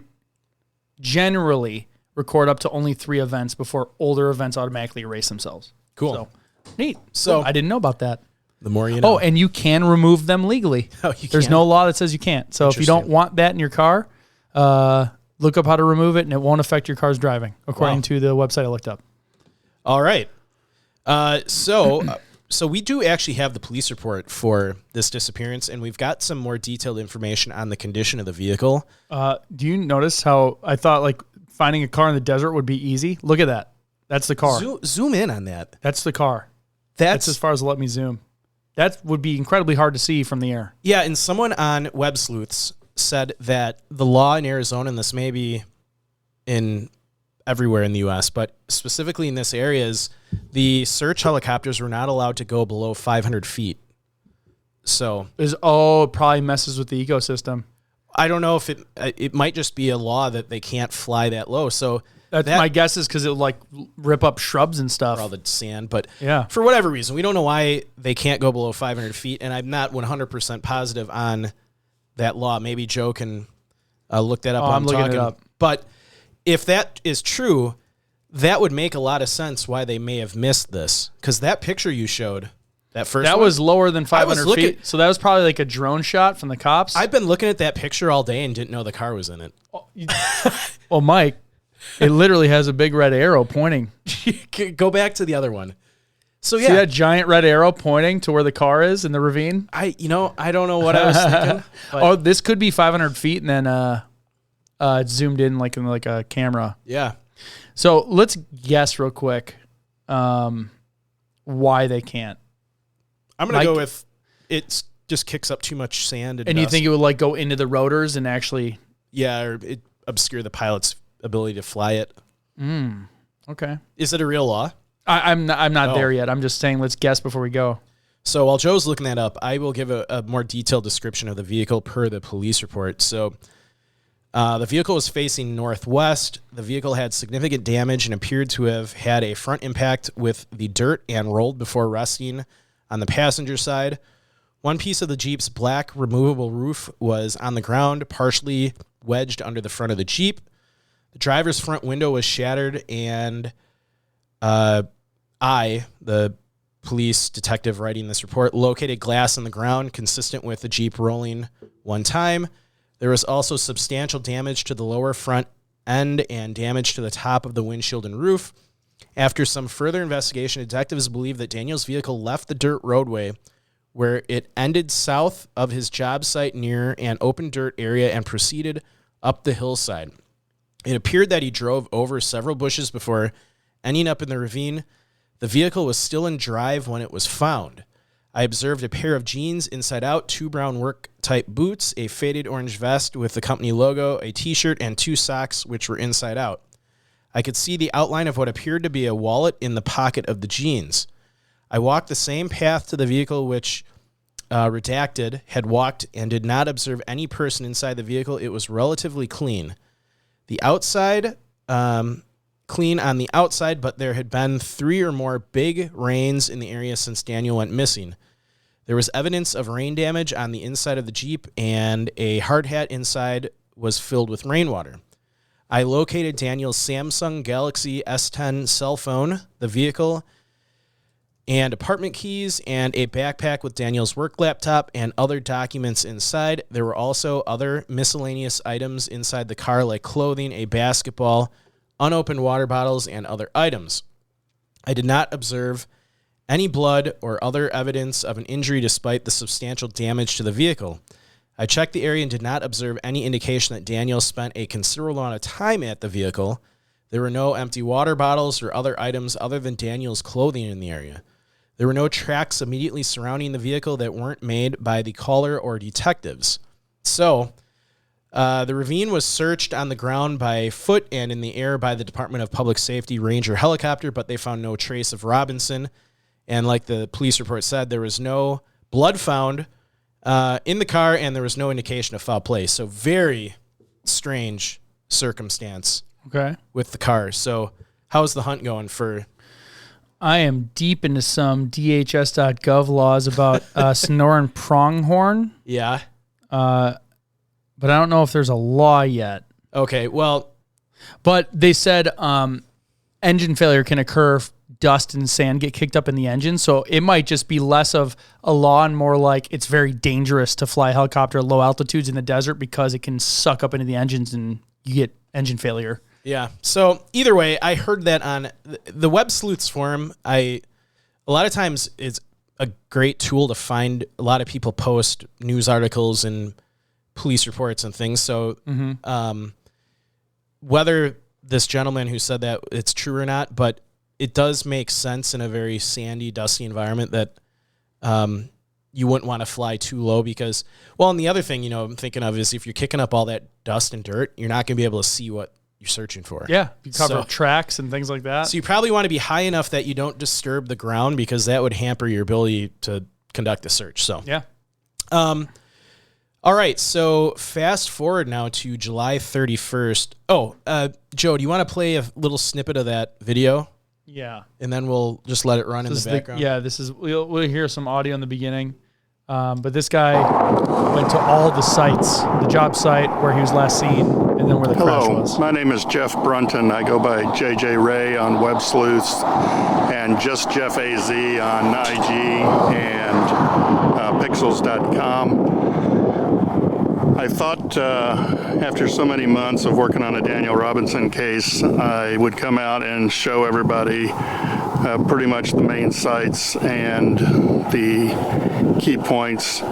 record up to only 3 events before older events automatically erase themselves. Cool. So, neat. So I didn't know about that. The more you know. Oh, and you can remove them legally. Oh, you There's can. no law that says you can't. So if you don't want that in your car, look up how to remove it, and it won't affect your car's driving, according to the website I looked up. All right. So we do actually have the police report for this disappearance, and we've got some more detailed information on the condition of the vehicle. Do you notice how I thought like finding a car in the desert would be easy? Look at that. That's the car. Zoom in on that. That's the car. That's as far as let me zoom. That would be incredibly hard to see from the air. Yeah, and someone on Web Sleuths said that the law in Arizona, and this may be in everywhere in the U.S., but specifically in this area, is the search helicopters were not allowed to go below 500 feet. So it probably messes with the ecosystem. I don't know if it might just be a law that they can't fly that low. So that's my guess is because it would like rip up shrubs and stuff. Or all the sand. But yeah, for whatever reason, we don't know why they can't go below 500 feet. And I'm not 100% positive on that law. Maybe Joe can look that up while I'm looking talking. it up. But if that is true, that would make a lot of sense why they may have missed this. Because that picture you showed, that was lower than 500 feet. So that was probably like a drone shot from the cops. I've been looking at that picture all day and didn't know the car was in it. Well, Mike, it literally has a big red arrow pointing. Go back to the other one. So See that giant red arrow pointing to where the car is in the ravine? I don't know what I was thinking. But Oh, this could be 500 feet, and then it's zoomed in like a camera. yeah. So let's guess real quick why they can't. I'm going to go with it just kicks up too much sand. And you dust. think it would like go into the rotors and actually... Yeah, or it obscure the pilot's ability to fly it. Okay. Is it a real law? I'm not there yet. I'm just saying let's guess before we go. So while Joe's looking that up, I will give a more detailed description of the vehicle per the police report. So the vehicle was facing northwest. The vehicle had significant damage and appeared to have had a front impact with the dirt and rolled before resting on the passenger side. One piece of the Jeep's black removable roof was on the ground, partially wedged under the front of the Jeep. The driver's front window was shattered, and the police detective writing this report, located glass on the ground consistent with the Jeep rolling one time. There was also substantial damage to the lower front end and damage to the top of the windshield and roof. After some further investigation, detectives believe that Daniel's vehicle left the dirt roadway where it ended south of his job site near an open dirt area and proceeded up the hillside. It appeared that he drove over several bushes before ending up in the ravine. The vehicle was still in drive when it was found. I observed a pair of jeans inside out, 2 brown work-type boots, a faded orange vest with the company logo, a T-shirt, and 2 socks which were inside out. I could see the outline of what appeared to be a wallet in the pocket of the jeans. I walked the same path to the vehicle which redacted had walked and did not observe any person inside the vehicle. It was relatively clean. The outside, clean on the outside, but there had been 3 or more big rains in the area since Daniel went missing. There was evidence of rain damage on the inside of the Jeep, and a hard hat inside was filled with rainwater. I located Daniel's Samsung Galaxy S10 cell phone, the vehicle, and apartment keys, and a backpack with Daniel's work laptop and other documents inside. There were also other miscellaneous items inside the car, like clothing, a basketball, unopened water bottles, and other items. I did not observe any blood or other evidence of an injury despite the substantial damage to the vehicle. I checked the area and did not observe any indication that Daniel spent a considerable amount of time at the vehicle. There were no empty water bottles or other items other than Daniel's clothing in the area. There were no tracks immediately surrounding the vehicle that weren't made by the caller or detectives. So, the ravine was searched on the ground by foot and in the air by the Department of Public Safety Ranger helicopter, but they found no trace of Robinson. And like the police report said, there was no blood found in the car, and there was no indication of foul play. So very strange circumstance with the car. So how's the hunt going for... I am deep into some DHS.gov laws about Sonoran pronghorn. Yeah. But I don't know if there's a law yet. Okay, well... But they said engine failure can occur if dust and sand get kicked up in the engine, so it might just be less of a law and more like it's very dangerous to fly a helicopter at low altitudes in the desert because it can suck up into the engines and you get engine failure. Yeah. So either way, I heard that on the Web Sleuths forum. A lot of times it's a great tool to find. A lot of people post news articles and police reports and things. So whether this gentleman who said that it's true or not, but it does make sense in a very sandy, dusty environment that you wouldn't want to fly too low because, well, and the other thing, I'm thinking of is if you're kicking up all that dust and dirt, you're not going to be able to see what you're searching for. Yeah, you cover tracks and things like that. So you probably want to be high enough that you don't disturb the ground because that would hamper your ability to conduct a search. So yeah. All right, so fast forward now to July 31st. Oh, Joe, do you want to play a little snippet of that video? Yeah. And then we'll just let it run in the background. We'll hear some audio in the beginning. But this guy went to all the sites, the job site where he was last seen, and then where the crash was. Hello, my name is Jeff Brunton. I go by JJ Ray on Web Sleuths and just Jeff AZ on IG and Pixels.com. I thought after so many months of working on a Daniel Robinson case, I would come out and show everybody pretty much the main sites and the key points.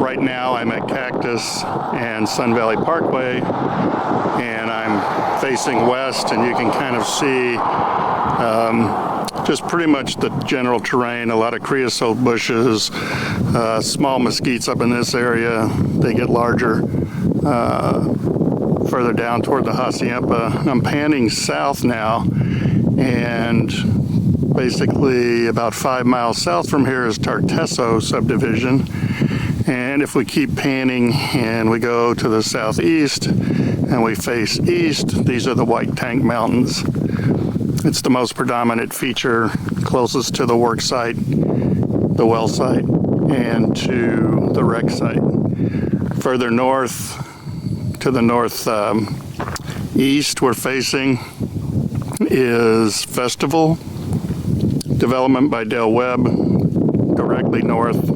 Right now I'm at Cactus and Sun Valley Parkway, and I'm facing west, and you can kind of see just pretty much the general terrain, a lot of creosote bushes, small mesquites up in this area. They get larger further down toward the Hacienda. I'm panning south now, and basically about 5 miles south from here is Tarteso subdivision. And if we keep panning and we go to the southeast and we face east, these are the White Tank Mountains. It's the most predominant feature closest to the work site, the well site, and to the wreck site. Further north, to the north east we're facing is Festival, development by Del Webb. Directly north,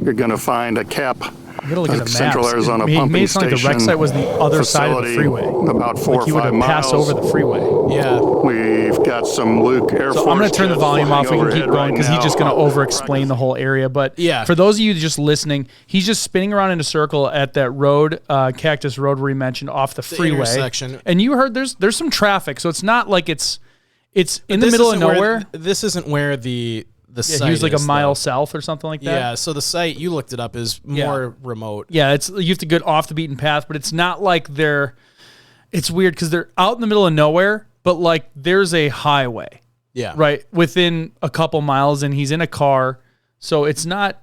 you're going to find a CAP, You gotta look at the Central maps. Arizona It pumping made it sound like the wreck station site was the other side of the facility, freeway. about 4 Like or you would 5 have passed miles. over the freeway. Yeah. We've got some Luke Air Force. So I'm going to turn the jets volume flying off. We can keep overhead going right because he's now. just going to over-explain the whole area. But Yeah. for those of you just listening, he's just spinning around in a circle at that road, Cactus Road, where he mentioned off the freeway. intersection. And you heard there's some traffic, so it's not like it's in the This middle of isn't where- nowhere. This isn't where the Yeah, site he was like a is, mile though. south or something like that. Yeah, so the site, you looked it up, is more remote. Yeah, you have to get off the beaten path, but it's not like it's weird because they're out in the middle of nowhere, but like there's a highway, Yeah. right, within a couple miles, and he's in a car. So it's not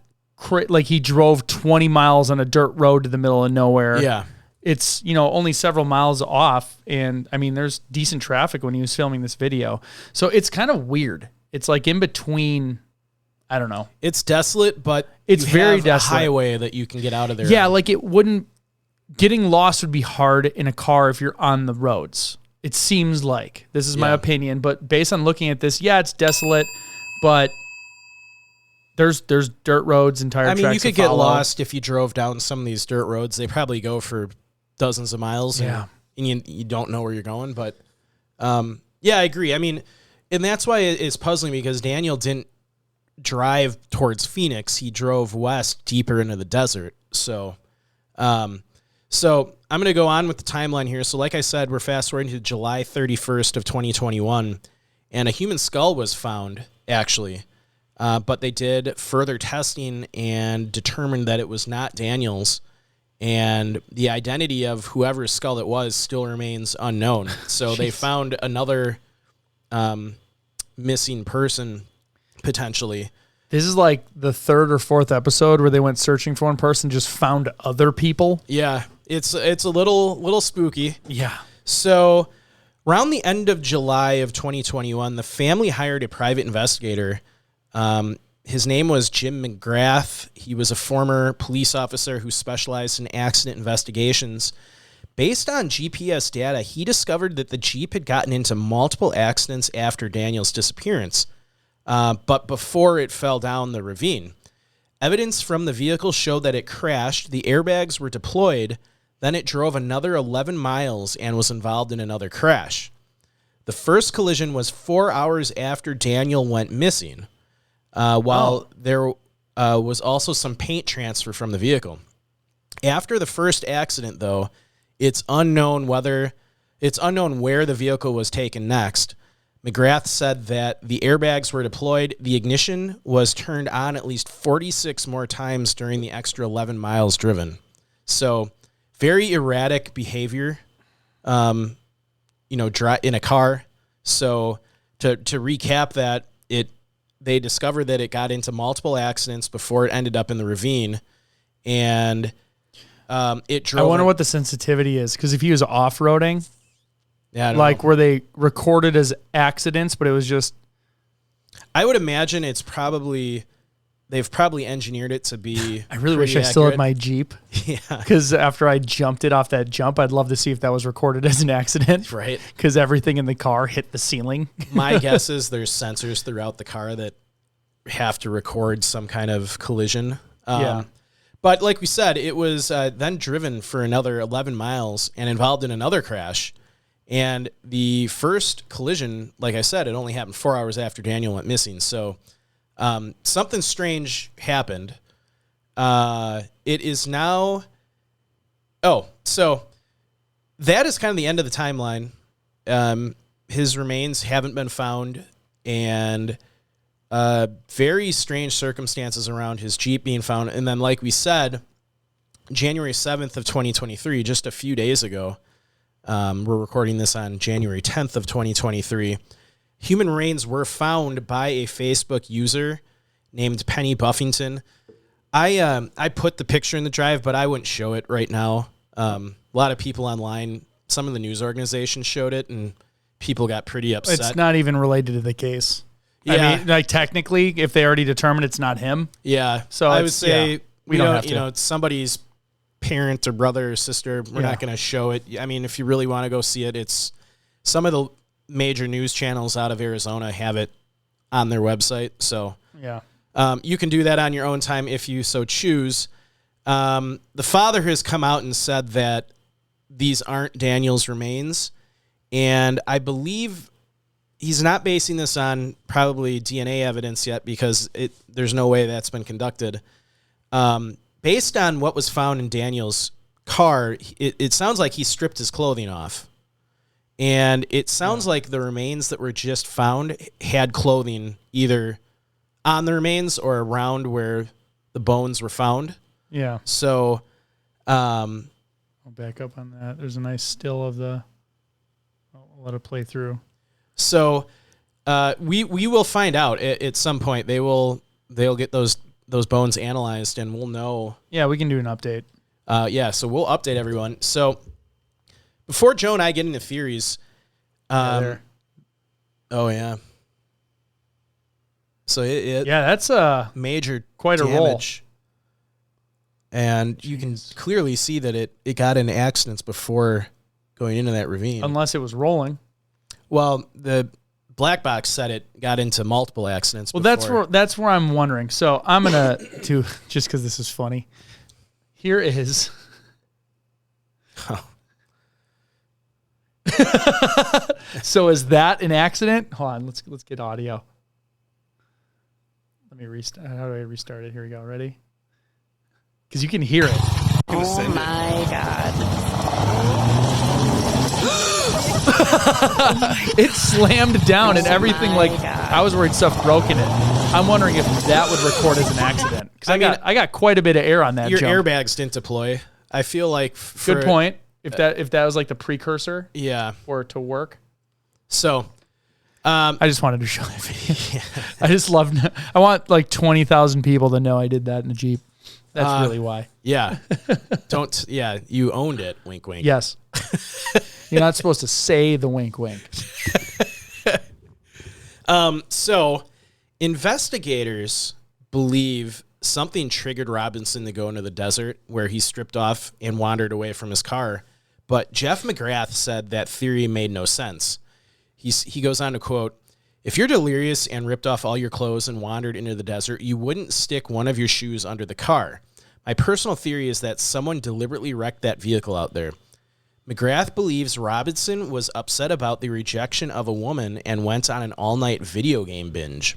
like he drove 20 miles on a dirt road to the middle of nowhere. Yeah. It's, only several miles off. And I mean, there's decent traffic when he was filming this video. So it's kind of weird. It's like in between, I don't know. It's desolate, but It's you very have desolate. a highway that you can get out of there. Yeah, like getting lost would be hard in a car if you're on the roads. It seems like. This is my Yeah. opinion, but based on looking at this, yeah, it's desolate, but there's dirt roads and tire I tracks. mean, you to could get follow. lost if you drove down some of these dirt roads. They probably go for dozens of miles. Yeah. And you don't know where you're going. But yeah, I agree. I mean, and that's why it's puzzling because Daniel didn't drive towards Phoenix. He drove west deeper into the desert. So I'm going to go on with the timeline here. So like I said, we're fast forwarding to July 31st of 2021, and a human skull was found, actually. But they did further testing and determined that it was not Daniel's, and the identity of whoever's skull it was still remains unknown. So they found another missing person, potentially. This is like the third or fourth episode where they went searching for one person, just found other people. Yeah, it's a little spooky. Yeah. So around the end of July of 2021, the family hired a private investigator. His name was Jim McGrath. He was a former police officer who specialized in accident investigations. Based on GPS data, he discovered that the Jeep had gotten into multiple accidents after Daniel's disappearance, but before it fell down the ravine. Evidence from the vehicle showed that it crashed, the airbags were deployed, then it drove another 11 miles and was involved in another crash. The first collision was 4 hours after Daniel went missing, while there was also some paint transfer from the vehicle. After the first accident, though, it's unknown where the vehicle was taken next. McGrath said that the airbags were deployed. The ignition was turned on at least 46 more times during the extra 11 miles driven. So very erratic behavior, in a car. So to recap that, they discovered that it got into multiple accidents before it ended up in the ravine, and it drove. I wonder what the sensitivity is, because if he was off-roading, Yeah, I don't like know. were they recorded as accidents, but it was just... I would imagine they've probably engineered it to be. I really wish I pretty still had accurate. my Jeep, Yeah, because after I jumped it off that jump, I'd love to see if that was recorded as an accident. right. Because everything in the car hit the ceiling. My guess is there's sensors throughout the car that have to record some kind of collision. Yeah. But like we said, it was then driven for another 11 miles and involved in another crash. And the first collision, like I said, it only happened 4 hours after Daniel went missing. So something strange happened. It is now... Oh, so that is kind of the end of the timeline. His remains haven't been found, and very strange circumstances around his Jeep being found. And then, like we said, January 7th of 2023, just a few days ago, we're recording this on January 10th of 2023, human remains were found by a Facebook user named Penny Buffington. I put the picture in the drive, but I wouldn't show it right now. A lot of people online, some of the news organizations showed it, and people got pretty upset. It's not even related to the case. Yeah. I mean, like, technically, if they already determined it's not him. Yeah. So I would say we don't have to. You know, it's somebody's parent or brother or sister. We're not going to show it. I mean, if you really want to go see it, it's some of the major news channels out of Arizona have it on their website. So you can do that on your own time if you so choose. The father has come out and said that these aren't Daniel's remains. And I believe he's not basing this on probably DNA evidence yet because there's no way that's been conducted. Based on what was found in Daniel's car, it sounds like he stripped his clothing off. And it sounds like the remains that were just found had clothing either on the remains or around where the bones were found. Yeah. So I'll back up on that. There's a nice still of the... I'll let it play through. So we will find out at some point. They'll get those bones analyzed, and we'll know. Yeah, we can do an update. So we'll update everyone. So before Joe and I get into theories, oh yeah. So that's a major quite a damage. And you can clearly see that it got into accidents before going into that ravine. Unless it was rolling. Well, the black box said it got into multiple accidents. Well, before. that's where I'm wondering. So I'm gonna just because this is funny. Here is. So is that an accident? Hold on, let's get audio. Let me restart. How do I restart it? Here we go. Ready? Because you can hear it. Oh my God. It slammed down and everything. Like, I was worried stuff broke in it. I'm wondering if that would record as an accident. Because I got quite a bit of air on that your jump. airbags didn't deploy. I feel like good point. If that was like the precursor, for it to work. So, I just wanted to show that video. I just love. I want like 20,000 people to know I did that in the Jeep. That's really why. Yeah. You owned it. Wink, wink. Yes. You're not supposed to say the wink, wink. So investigators believe something triggered Robinson to go into the desert where he stripped off and wandered away from his car. But Jeff McGrath said that theory made no sense. He goes on to quote, "If you're delirious and ripped off all your clothes and wandered into the desert, you wouldn't stick one of your shoes under the car. My personal theory is that someone deliberately wrecked that vehicle out there." McGrath believes Robinson was upset about the rejection of a woman and went on an all-night video game binge.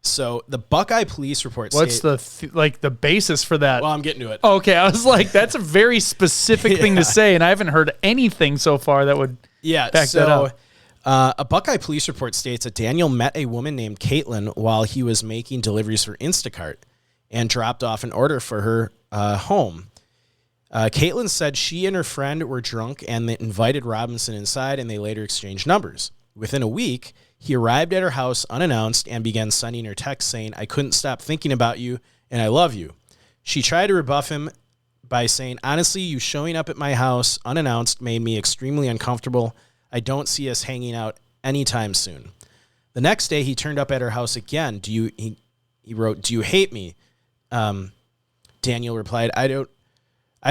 So the Buckeye police report. What's the basis for that? Well, I'm getting to it. Okay, I was like, that's a very specific thing to say, and I haven't heard anything so far that would back that up. A Buckeye police report states that Daniel met a woman named Caitlin while he was making deliveries for Instacart and dropped off an order for her home. Caitlin said she and her friend were drunk and they invited Robinson inside, and they later exchanged numbers. Within a week, he arrived at her house unannounced and began sending her texts saying, "I couldn't stop thinking about you and I love you." She tried to rebuff him by saying, "Honestly, you showing up at my house unannounced made me extremely uncomfortable. I don't see us hanging out anytime soon." The next day, he turned up at her house again. He wrote, "Do you hate me?" Daniel replied, I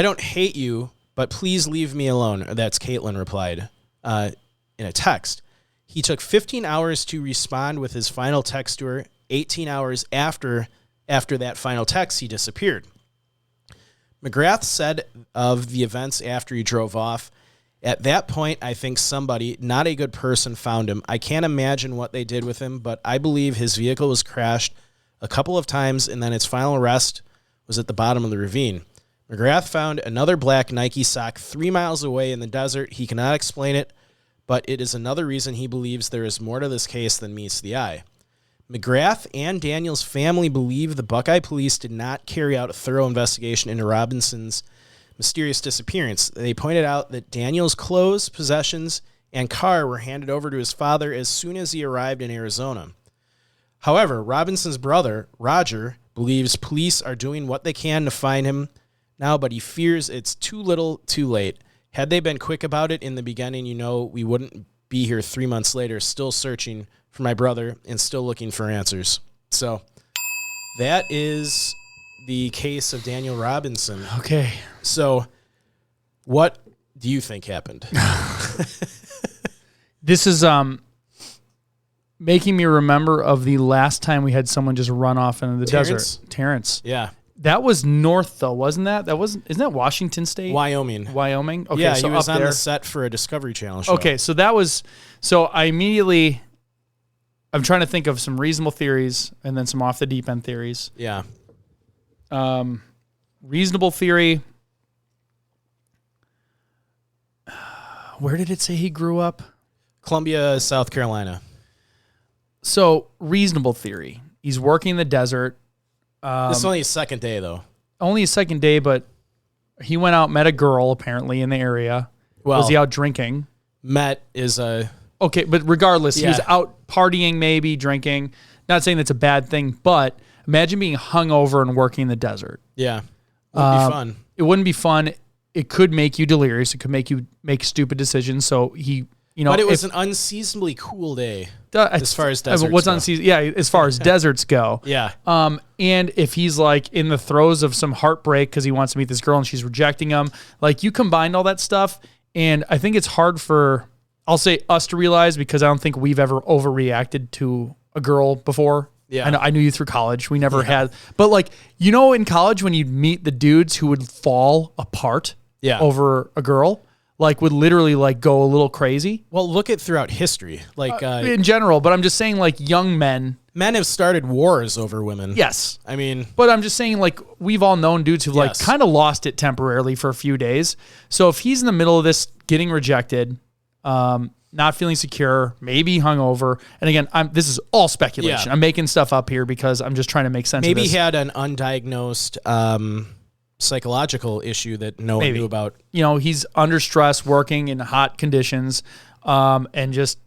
don't hate you, but please leave me alone." That's Caitlin replied in a text. He took 15 hours to respond with his final text to her. 18 hours after that final text, he disappeared. McGrath said of the events after he drove off, At that point, I think somebody, not a good person, found him. I can't imagine what they did with him, but I believe his vehicle was crashed a couple of times, and then its final arrest was at the bottom of the ravine. McGrath found another black Nike sock 3 miles away in the desert. He cannot explain it, but it is another reason he believes there is more to this case than meets the eye. McGrath and Daniel's family believe the Buckeye police did not carry out a thorough investigation into Robinson's mysterious disappearance. They pointed out that Daniel's clothes, possessions, and car were handed over to his father as soon as he arrived in Arizona. However, Robinson's brother, Roger, believes police are doing what they can to find him now, but he fears it's too little, too late. Had they been quick about it in the beginning, we wouldn't be here 3 months later still searching for my brother and still looking for answers. So that is the case of Daniel Robinson. Okay. So what do you think happened? This is making me remember of the last time we had someone just run off into the desert. Terrence. Yeah. That was north though, wasn't that? Isn't that Washington State? Wyoming. Okay, Yeah, so he was up on there. the set for a Discovery Channel show. Okay, so I'm trying to think of some reasonable theories and then some off the deep end theories. Yeah. Reasonable theory. Where did it say he grew up? Columbia, South Carolina. So reasonable theory. He's working in the desert. This is only his second day, though. Only his second day, but he went out, met a girl apparently in the area. Well, was he out drinking? Met is a... Okay, but regardless, he Yeah. was out partying, maybe drinking. Not saying that's a bad thing, but imagine being hungover and working in the desert. Yeah. Would be fun. It wouldn't be fun. It could make you delirious. It could make you make stupid decisions. So he, But it was an unseasonably cool day as far as deserts what's go. unseasonable? Yeah, as far as deserts go. Yeah. And if he's like in the throes of some heartbreak because he wants to meet this girl and she's rejecting him, like you combined all that stuff, and I think it's hard for, I'll say us to realize, because I don't think we've ever overreacted to a girl before. Yeah. I knew you through college. We never had, but like, in college when you'd meet the dudes who would fall apart over a girl, like would literally like go a little crazy. Well, look at throughout history, like in general, but I'm just saying like young men have started wars over women. Yes. I mean, but I'm just saying like we've all known dudes who've like kind of lost it temporarily for a few days. So if he's in the middle of this getting rejected, not feeling secure, maybe hungover, and again, this is all speculation. Yeah. I'm making stuff up here because I'm just trying to make sense of this. Maybe he had an undiagnosed psychological issue that no one knew about. He's under stress, working in hot conditions, and just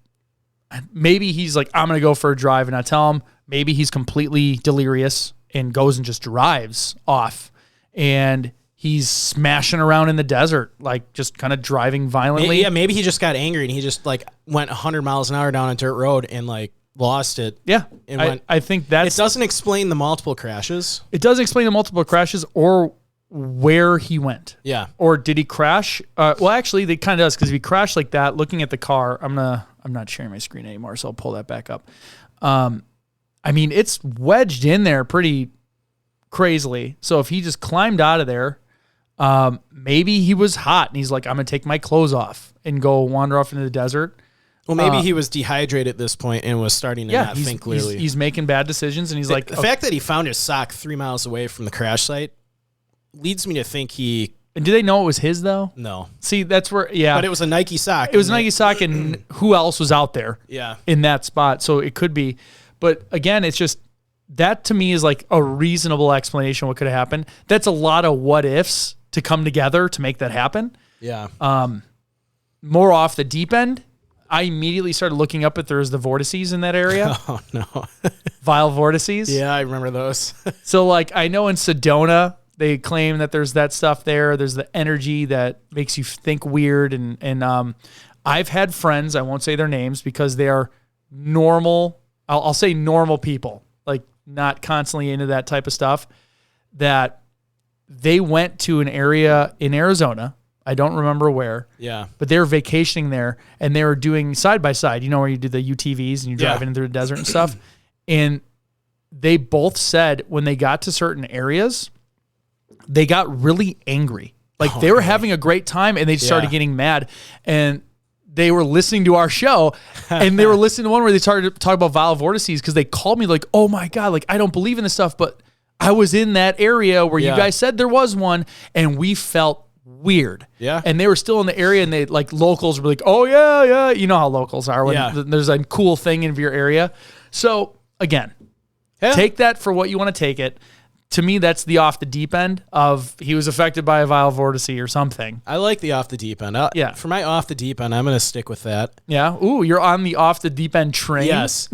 maybe he's like, I'm going to go for a drive, and I tell him maybe he's completely delirious and goes and just drives off, and he's smashing around in the desert, like just kind of driving violently. Yeah, maybe he just got angry and he just like went 100 miles an hour down a dirt road and like lost it. Yeah, and I think that's... It doesn't explain the multiple crashes. It does explain the multiple crashes or where he went. Yeah. Or did he crash? Well, actually, it kind of does, because if he crashed like that, looking at the car, I'm not sharing my screen anymore, so I'll pull that back up. I mean, it's wedged in there pretty crazily. So if he just climbed out of there, maybe he was hot and he's like, I'm going to take my clothes off and go wander off into the desert. Well, maybe he was dehydrated at this point and was starting to not think clearly. He's making bad decisions, and he's like... The fact that he found his sock 3 miles away from the crash site leads me to think he... And do they know it was his, though? No. See, that's where... Yeah. But it was a Nike sock. It was a Nike sock, and who else was out there in that spot? So it could be. But again, it's just... That, to me, is like a reasonable explanation of what could have happened. That's a lot of what-ifs to come together to make that happen. Yeah. More off the deep end, I immediately started looking up if there's the vortices in that area. Oh, no. Vile vortices. Yeah, I remember those. So, like, I know in Sedona, they claim that there's that stuff there. There's the energy that makes you think weird. And I've had friends, I won't say their names because they are normal. I'll say normal people, like not constantly into that type of stuff, that they went to an area in Arizona. I don't remember where. Yeah. But they were vacationing there, and they were doing side by side. You know where you do the UTVs and you're driving through the desert and stuff. And they both said when they got to certain areas, they got really angry. Like they were having a great time and they started getting mad, and they were listening to our show and they were listening to one where they started to talk about vile vortices because they called me like, oh my God, like I don't believe in this stuff, but I was in that area where you guys said there was one, and we felt weird. Yeah. And they were still in the area, and they like locals were like, oh yeah. You know how locals are when there's a cool thing in your area. So again, take that for what you want to take it. To me, that's the off the deep end of he was affected by a vile vortice or something. I like the off the deep end. For my off the deep end, I'm going to stick with that. Yeah. Ooh, you're on the off the deep end train. Yes.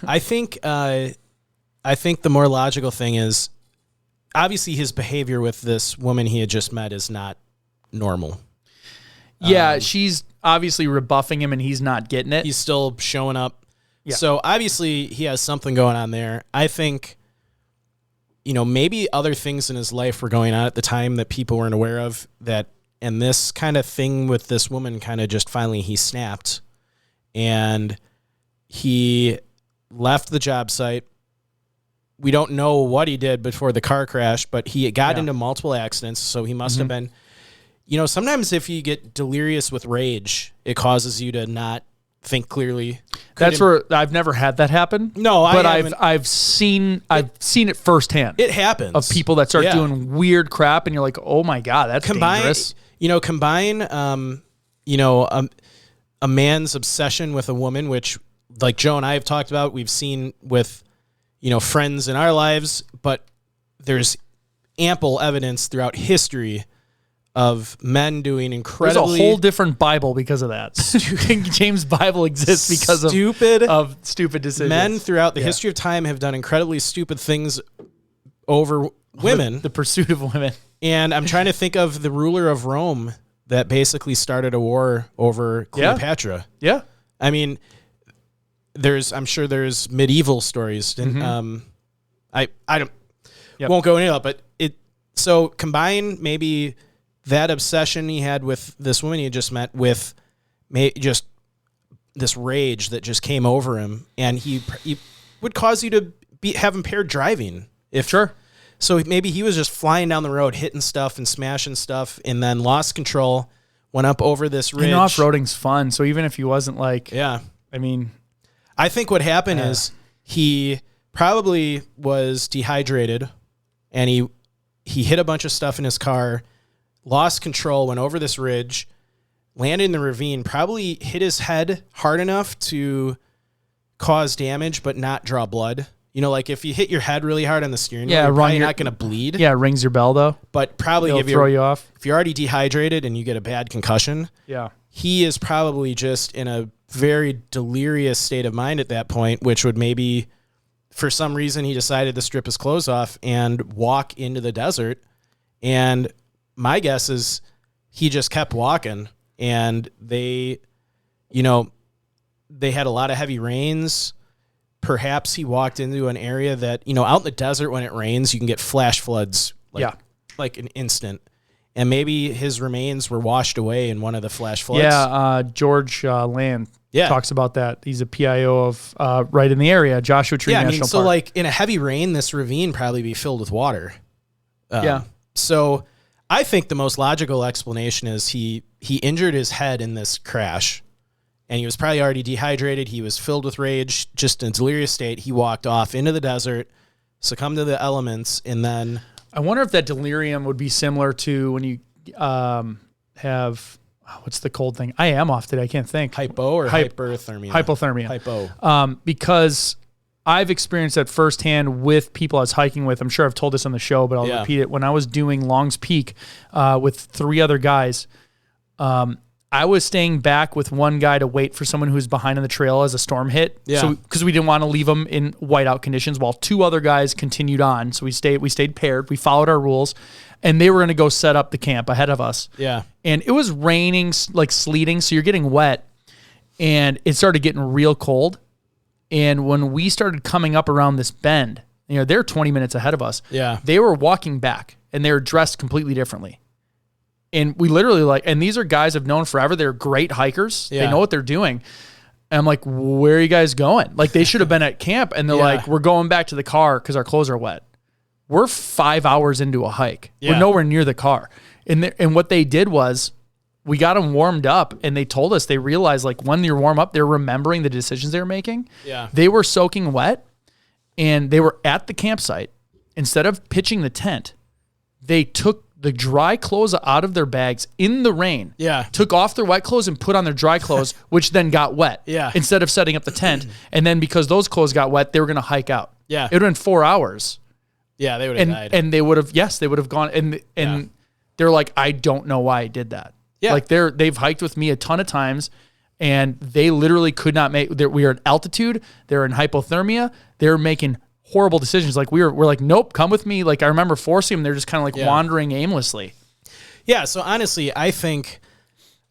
I think the more logical thing is obviously his behavior with this woman he had just met is not normal. Yeah, she's obviously rebuffing him and he's not getting it. He's still showing up. Yeah. So obviously he has something going on there. I think, maybe other things in his life were going on at the time that people weren't aware of, and this kind of thing with this woman kind of just finally he snapped, and he left the job site. We don't know what he did before the car crash, but he got into multiple accidents, so he must have been, sometimes if you get delirious with rage, it causes you to not think clearly. That's where I've never had that happen. No, but I've seen it firsthand. It happens of people that start doing weird crap, and you're like, oh my God, that's dangerous. Combine a man's obsession with a woman, which like Joe and I have talked about, we've seen with friends in our lives, but there's ample evidence throughout history of men doing incredibly... There's a whole different Bible because of that. King James Bible exists because of stupid decisions. Men throughout the history of time have done incredibly stupid things over women. The pursuit of women. And I'm trying to think of the ruler of Rome that basically started a war over Cleopatra. Yeah. I mean, I'm sure there's medieval stories. And I won't go into it, but so combine maybe that obsession he had with this woman he just met with just this rage that just came over him, and he would cause you to have impaired driving. So maybe he was just flying down the road, hitting stuff and smashing stuff, and then lost control, went up over this ridge. And off-roading's fun, so even if he wasn't like... Yeah. I think what happened is he probably was dehydrated, and he hit a bunch of stuff in his car, lost control, went over this ridge, landed in the ravine, probably hit his head hard enough to cause damage but not draw blood. Like if you hit your head really hard on the steering wheel, you're probably not going to bleed. Yeah, it rings your bell though. But probably throw you off. If you're already dehydrated and you get a bad concussion, he is probably just in a very delirious state of mind at that point, which would maybe, for some reason, he decided to strip his clothes off and walk into the desert. And my guess is he just kept walking, and they had a lot of heavy rains. Perhaps he walked into an area that, out in the desert when it rains, you can get flash floods like an instant. And maybe his remains were washed away in one of the flash floods. Yeah, George Land talks about that. He's a PIO of right in the area, Joshua Tree National Park. So like in a heavy rain, this ravine probably be filled with water. So I think the most logical explanation is he injured his head in this crash, and he was probably already dehydrated. He was filled with rage, just in a delirious state. He walked off into the desert, succumbed to the elements, and then... I wonder if that delirium would be similar to when you have... what's the cold thing? I am off today. I can't think. Hypo or hyperthermia? Hypothermia. Hypo. Because I've experienced that firsthand with people I was hiking with. I'm sure I've told this on the show, but I'll repeat it. When I was doing Long's Peak with 3 other guys, I was staying back with one guy to wait for someone who was behind on the trail as a storm hit. Yeah. So because we didn't want to leave them in whiteout conditions, while 2 other guys continued on. So we stayed paired. We followed our rules, and they were going to go set up the camp ahead of us. Yeah. And it was raining, like sleeting, so you're getting wet, and it started getting real cold. And when we started coming up around this bend, they're 20 minutes ahead of us. Yeah. They were walking back, and they were dressed completely differently. And we literally and these are guys I've known forever. They're great hikers. Yeah. They know what they're doing. And I'm like, where are you guys going? Like, they should have been at camp. And they're like, we're going back to the car because our clothes are wet. We're 5 hours into a hike. Yeah. We're nowhere near the car. And what they did was we got them warmed up, and they told us they realized like when you're warm up, they're remembering the decisions they were making. Yeah. They were soaking wet, and they were at the campsite. Instead of pitching the tent, they took the dry clothes out of their bags in the rain. Yeah. Took off their wet clothes and put on their dry clothes, which then got wet. Yeah. Instead of setting up the tent. And then because those clothes got wet, they were going to hike out. Yeah. It would have been 4 hours. Yeah, they would have died. And they would have, they would have gone. And they're like, I don't know why I did that. Yeah. Like they've hiked with me a ton of times, and they literally could not make, we are at altitude. They're in hypothermia. They're making horrible decisions. Like we're like, nope, come with me. Like I remember forcing them. They're just kind of like wandering aimlessly. Yeah. So honestly, I think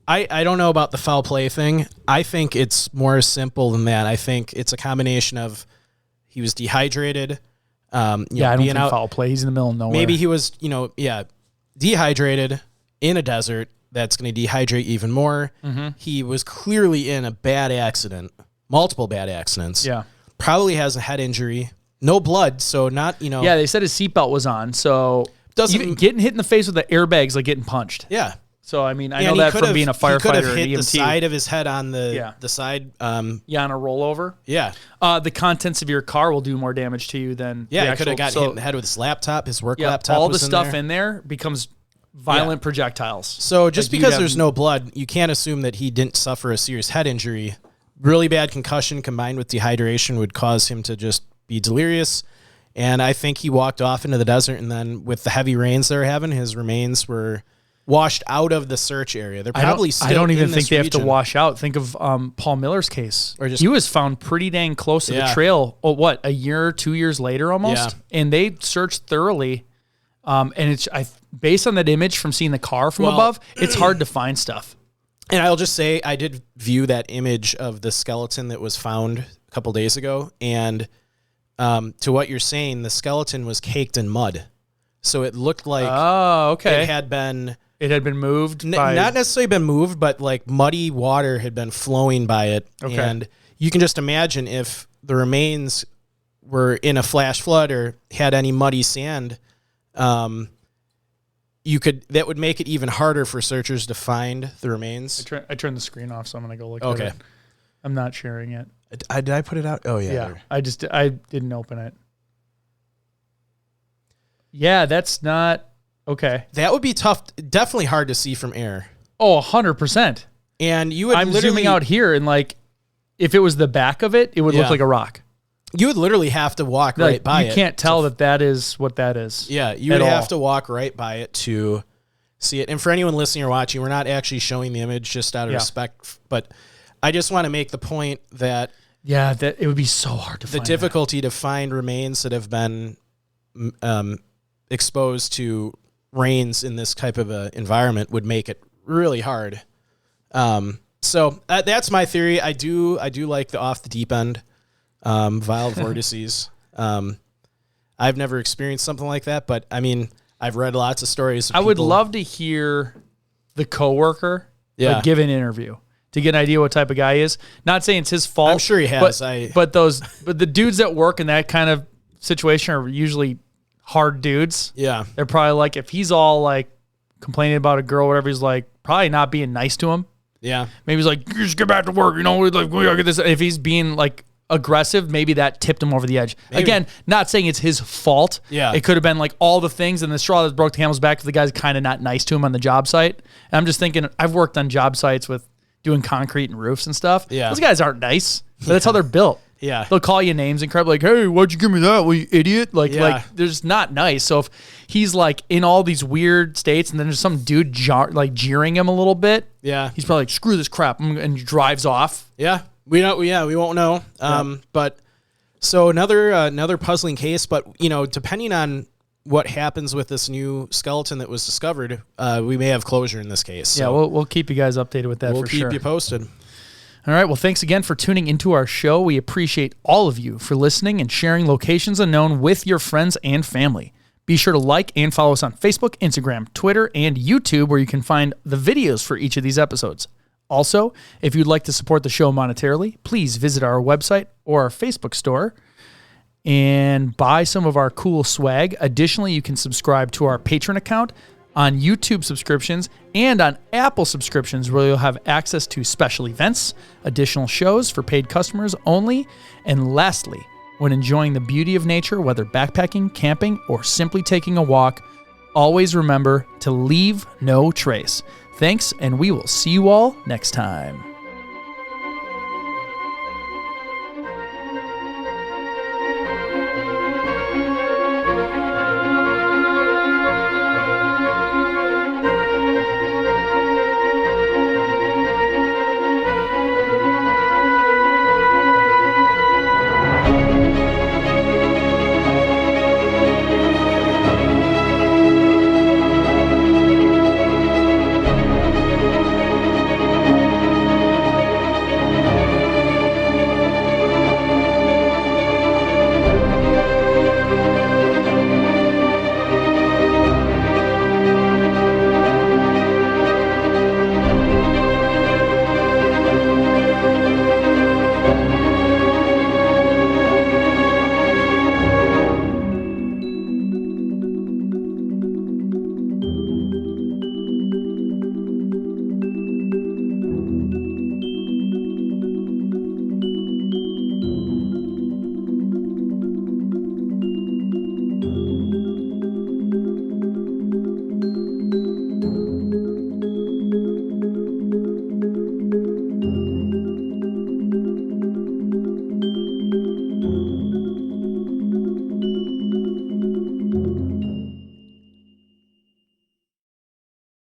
I don't know about the foul play thing. I think it's more simple than that. I think it's a combination of he was dehydrated. I don't think foul play. He's in the middle of nowhere. Maybe he was, dehydrated in a desert. That's going to dehydrate even more. Mm-hmm. He was clearly in a bad accident, multiple bad accidents. Yeah. Probably has a head injury. No blood, so not, Yeah, they said his seatbelt was on, so even getting hit in the face with the airbags like getting punched. Yeah. So, I mean, I know that from being a firefighter. He could have hit EMT. the side of his head on the side. On a rollover. Yeah. The contents of your car will do more damage to you than he could have gotten hit in the head with his laptop, his work laptop. All the stuff in there becomes violent projectiles. So just because there's no blood, you can't assume that he didn't suffer a serious head injury. Really bad concussion combined with dehydration would cause him to just be delirious. And I think he walked off into the desert, and then with the heavy rains they were having, his remains were washed out of the search area. They're probably still I don't even in think this they have to region. wash out. Think of Paul Miller's case. Or he was found pretty dang close to the trail. Oh, what, a year, 2 years later almost? Yeah. And they searched thoroughly. And it's based on that image from seeing the car from above, it's hard to find stuff. And I'll just say I did view that image of the skeleton that was found a couple days ago, and to what you're saying, the skeleton was caked in mud. So it looked like it had been moved. Not necessarily been moved, but like muddy water had been flowing by it. Okay. And you can just imagine if the remains were in a flash flood or had any muddy sand, that would make it even harder for searchers to find the remains. I turned the screen off, so I'm going to go look at it. I'm not sharing it. Did I put it out? Oh, yeah. I didn't open it. Yeah, that's not okay. That would be tough. Definitely hard to see from air. Oh, 100%. And you would I'm zooming out here, and like, if it was the back of it, it would look like a rock. You would literally have to walk right by it. You can't tell that is what that is. Yeah, you would have to walk right by it to see it. And for anyone listening or watching, we're not actually showing the image just out of respect, but I just want to make the point that that it would be so hard to find. The difficulty to find remains that have been exposed to rains in this type of a environment would make it really hard. So that's my theory. I do like the off the deep end vile vortices. I've never experienced something like that, but I mean, I've read lots of stories. I would love to hear the coworker give an interview to get an idea what type of guy he is. Not saying it's his fault. I'm sure he has. But the dudes that work in that kind of situation are usually hard dudes. Yeah. They're probably like, if he's all like complaining about a girl or whatever, he's like probably not being nice to him. Yeah. Maybe he's like, you just get back to work. You know, like, we gotta get this. If he's being like aggressive, maybe that tipped him over the edge. Maybe. Again, not saying it's his fault. Yeah. It could have been like all the things, and the straw that broke the camel's back if the guy's kind of not nice to him on the job site. And I'm just thinking, I've worked on job sites with doing concrete and roofs and stuff. Yeah. Those guys aren't nice, but that's how they're built. Yeah. They'll call you names and crap like, hey, why'd you give me that? Well, you idiot. Like they're just not nice. So if he's like in all these weird states and then there's some dude jeering him a little bit. Yeah. He's probably like, screw this crap, and drives off. Yeah. We won't know. But so another puzzling case, but depending on what happens with this new skeleton that was discovered, we may have closure in this case. So we'll keep you guys updated with that. We'll keep you posted. All right. Well, thanks again for tuning into our show. We appreciate all of you for listening and sharing Locations Unknown with your friends and family. Be sure to like and follow us on Facebook, Instagram, Twitter, and YouTube, where you can find the videos for each of these episodes. Also, if you'd like to support the show monetarily, please visit our website or our Facebook store and buy some of our cool swag. Additionally, you can subscribe to our Patreon account on YouTube subscriptions, and on Apple subscriptions, where you'll have access to special events, additional shows for paid customers only, and lastly, when enjoying the beauty of nature, whether backpacking, camping, or simply taking a walk, always remember to leave no trace. Thanks, and we will see you all next time.